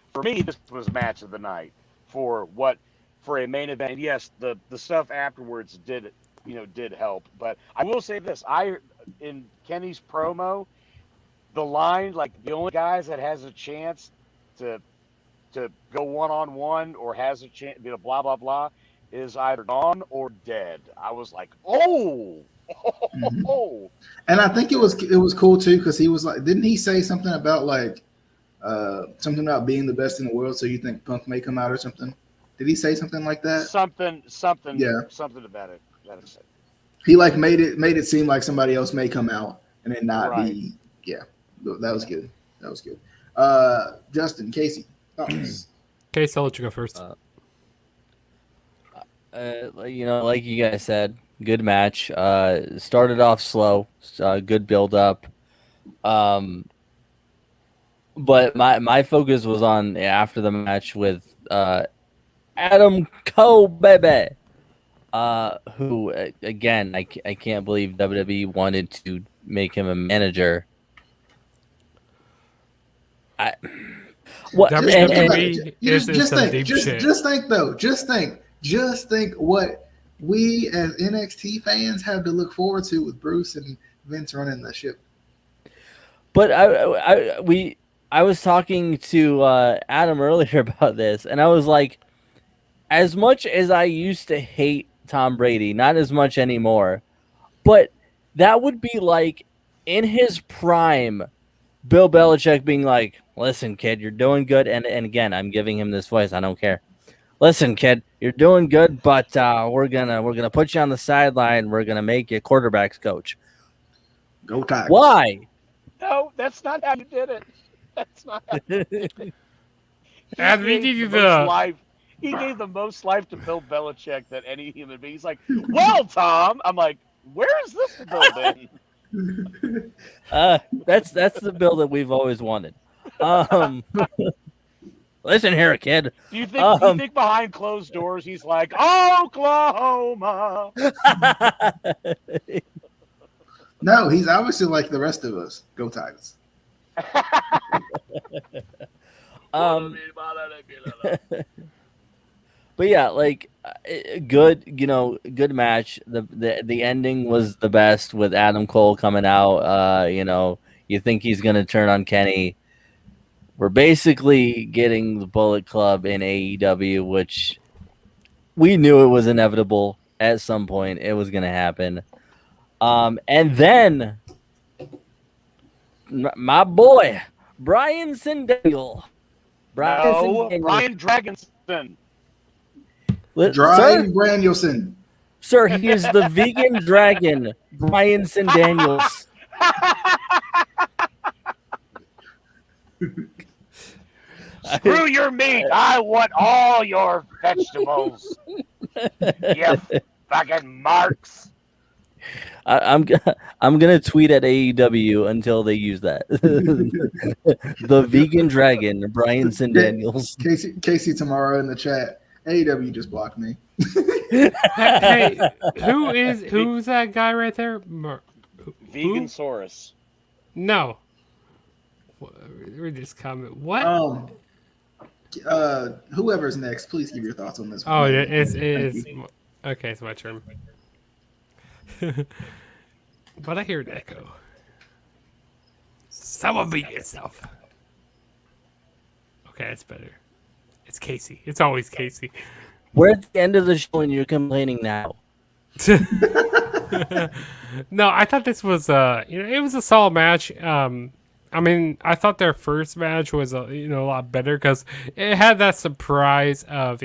this was match of the night for a main event. And yes, the stuff afterwards did help. But I will say this: in Kenny's promo, the line like the only guys that has a chance to go one on one or has a chance, blah blah blah, is either gone or dead. I was like, oh, Mhm. oh, And I think it was cool too because he was like, didn't he say something about like something about being the best in the world? So you think Punk may come out or something? Did he say something like that? Yeah, something about it. That is it. he like made it seem like somebody else may come out and then not Right. be. Yeah, that was good. That was good. Justin, Casey, thoughts? okay, so I'll let you go first. Like you guys said, good match. Started off slow, good build up. But my focus was on after the match with Adam Cole, baby. Who again? I can't believe WWE wanted to make him a manager. What? Just WWE think about it. is in some Think. deep shit. Just think though. Just think what we as NXT fans have to look forward to with Bruce and Vince running the ship. But I was talking to Adam earlier about this, and I was like, as much as I used to hate Tom Brady, not as much anymore, but that would be like in his prime, Bill Belichick being like, listen, kid, you're doing good. And again, I'm giving him this voice. I don't care. Listen, kid, you're doing good, but we're gonna put you on the sideline. We're gonna make you quarterbacks coach. Go Tigers. Why? No, that's not how you did it. That's not how you did it. And we gave need the you most to. life. He gave the most life to Bill Belichick than any human being. He's like, well, Tom. I'm like, where has this Bill been? That's the bill that we've always wanted. Listen here, kid. Do you think behind closed doors he's like, Oklahoma? No, he's obviously like the rest of us. Go Tigers. But yeah, like good, good match. The ending was the best with Adam Cole coming out. You think he's gonna turn on Kenny. We're basically getting the Bullet Club in AEW, which we knew it was inevitable at some point. It was gonna happen. And then my boy Brian Sindel. Brian Dragonson. Brian Danielson. Sir, he is the vegan dragon, Brian Daniels. Screw your meat. I want all your vegetables. You fucking marks. I'm gonna tweet at AEW until they use that. The vegan dragon, Brian Daniels. Casey tomorrow in the chat. AEW just blocked me. Hey, who's that guy right there? Vegan Saurus. No. Read this comment. What? Whoever's next, please give your thoughts on this one. Oh, it is. Okay, it's my turn. But I hear an echo. Someone beat yourself. Okay, that's better. It's Casey. It's always Casey. We're at the end of the show and you're complaining now. No, I thought this was it was a solid match. I mean, I thought their first match was a lot better because it had that surprise of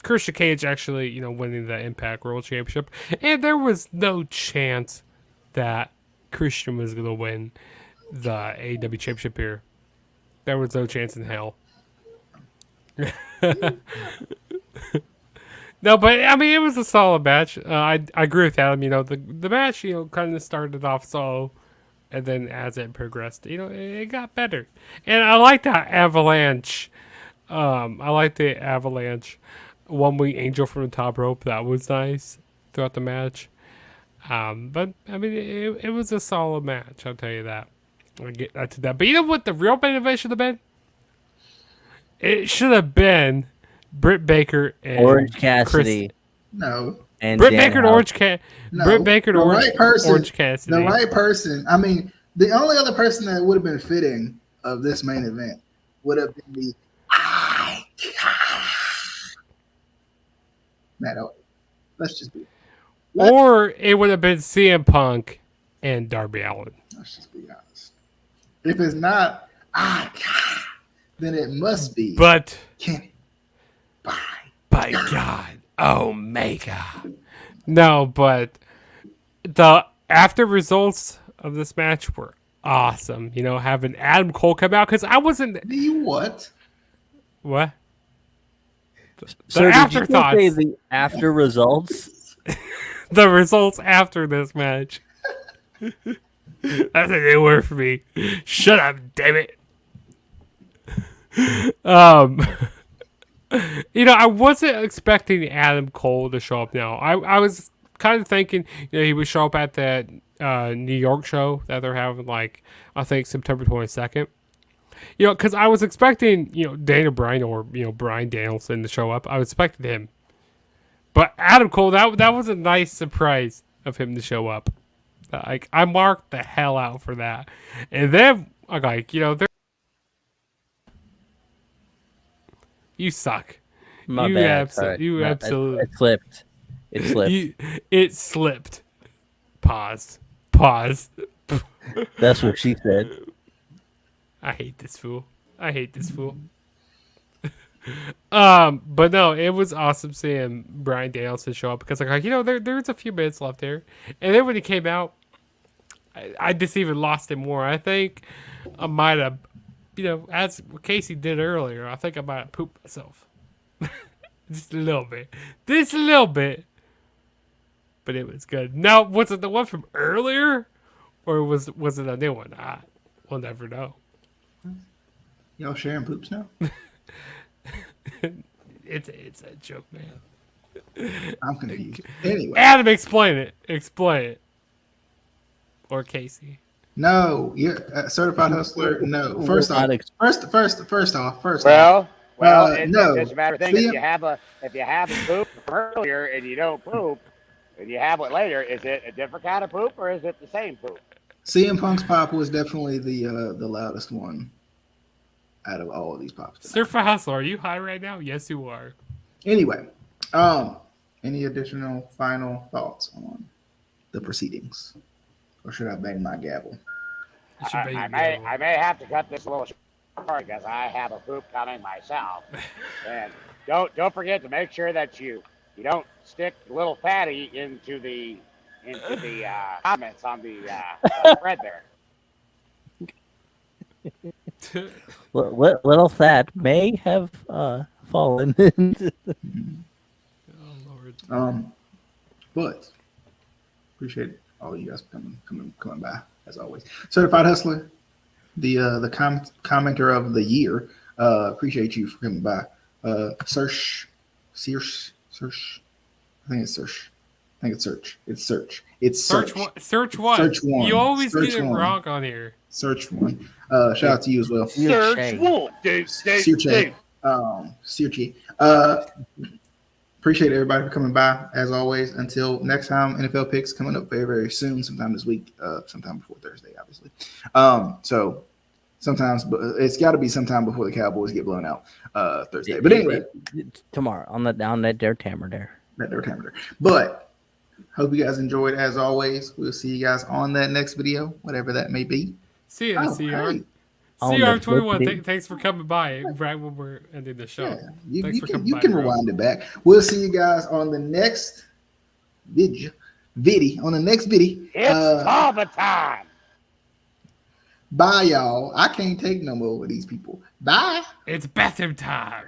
Christian Cage actually winning the Impact World Championship, and there was no chance that Christian was gonna win the AEW Championship here. There was no chance in hell. No, but I mean, it was a solid match. I agree with Adam. The match kind of started off slow, and then as it progressed, it got better. And I like that avalanche. I like the avalanche. One wing angel from the top rope. That was nice throughout the match. But I mean, it was a solid match. I'll tell you that. I'll get to that. But you know what? The real main event should have been. It should have been Britt Baker and Orange Cassidy. No. And Britt Dan Baker and Housen. Orange Cassidy. No. Britt Baker and The Orange, right person, Orange Cassidy. The right person. I mean, the only other person that would have been fitting of this main event would have been the Matt Owens. Let's just be. Or it would have been CM Punk and Darby Allin. Let's just be honest. If it's not then it must be. But Kenny. by God, Omega. No, but the after results of this match were awesome. Having Adam Cole come out because I wasn't. Do you what? What? So did you just afterthoughts. say the after results? The results after this match. That's a new word for me. Shut up, damn it. I wasn't expecting Adam Cole to show up now. I was kind of thinking he would show up at that New York show that they're having, like, I think September 22nd. Because I was expecting, Daniel Bryan or, Bryan Danielson to show up. I was expecting him. But Adam Cole, that was a nice surprise of him to show up. Like, I marked the hell out for that. And then, you suck. My You bad. Sorry. you absolutely. It slipped. It slipped. It slipped. Pause. That's what she said. I hate this fool. But no, it was awesome seeing Bryan Danielson show up because there's a few minutes left there, and then when he came out, I just even lost it more. I think I might have, as Casey did earlier, I think I might have pooped myself just a little bit, but it was good. Now, was it the one from earlier, or was it a new one? We'll never know. Y'all sharing poops now? It's a joke, man. I'm confused. Anyway. Adam, explain it. Or Casey. No, you're a certified hustler. No. First off. Well, no. it's a matter of thing. If you have a poop from earlier and you don't poop, and you have it later, is it a different kind of poop or is it the same poop? CM Punk's pop was definitely the loudest one out of all of these pops tonight. Certified Hustler, are you high right now? Yes, you are. Anyway, any additional final thoughts on the proceedings, or should I bang my gavel? I may have to cut this a little short because I have a poop coming myself. And don't forget to make sure that you don't stick little fatty into the comments on the thread there. Little Fat may have fallen. Oh Lord. But appreciate all you guys coming by as always. Certified Hustler, the commenter of the year. Appreciate you for coming by. Search. I think it's search. It's search. Search one. Search one. You always get it wrong on here. Search one. Shout out to you as well. Search one. Search. Appreciate everybody for coming by as always. Until next time, NFL picks coming up very, very soon, sometime this week, sometime before Thursday, obviously. So sometimes, but it's got to be sometime before the Cowboys get blown out Thursday. But anyway, tomorrow on that there Tammer there. But hope you guys enjoyed as always. We'll see you guys on that next video, whatever that may be. See ya, Oh, CR. hey. CR21, thanks for coming by right when we're ending the show. Yeah, Thanks for coming you by, can bro. rewind it back. We'll see you guys on the next video. It's Taba time. Bye, y'all. I can't take no more of these people. Bye. It's bathroom time.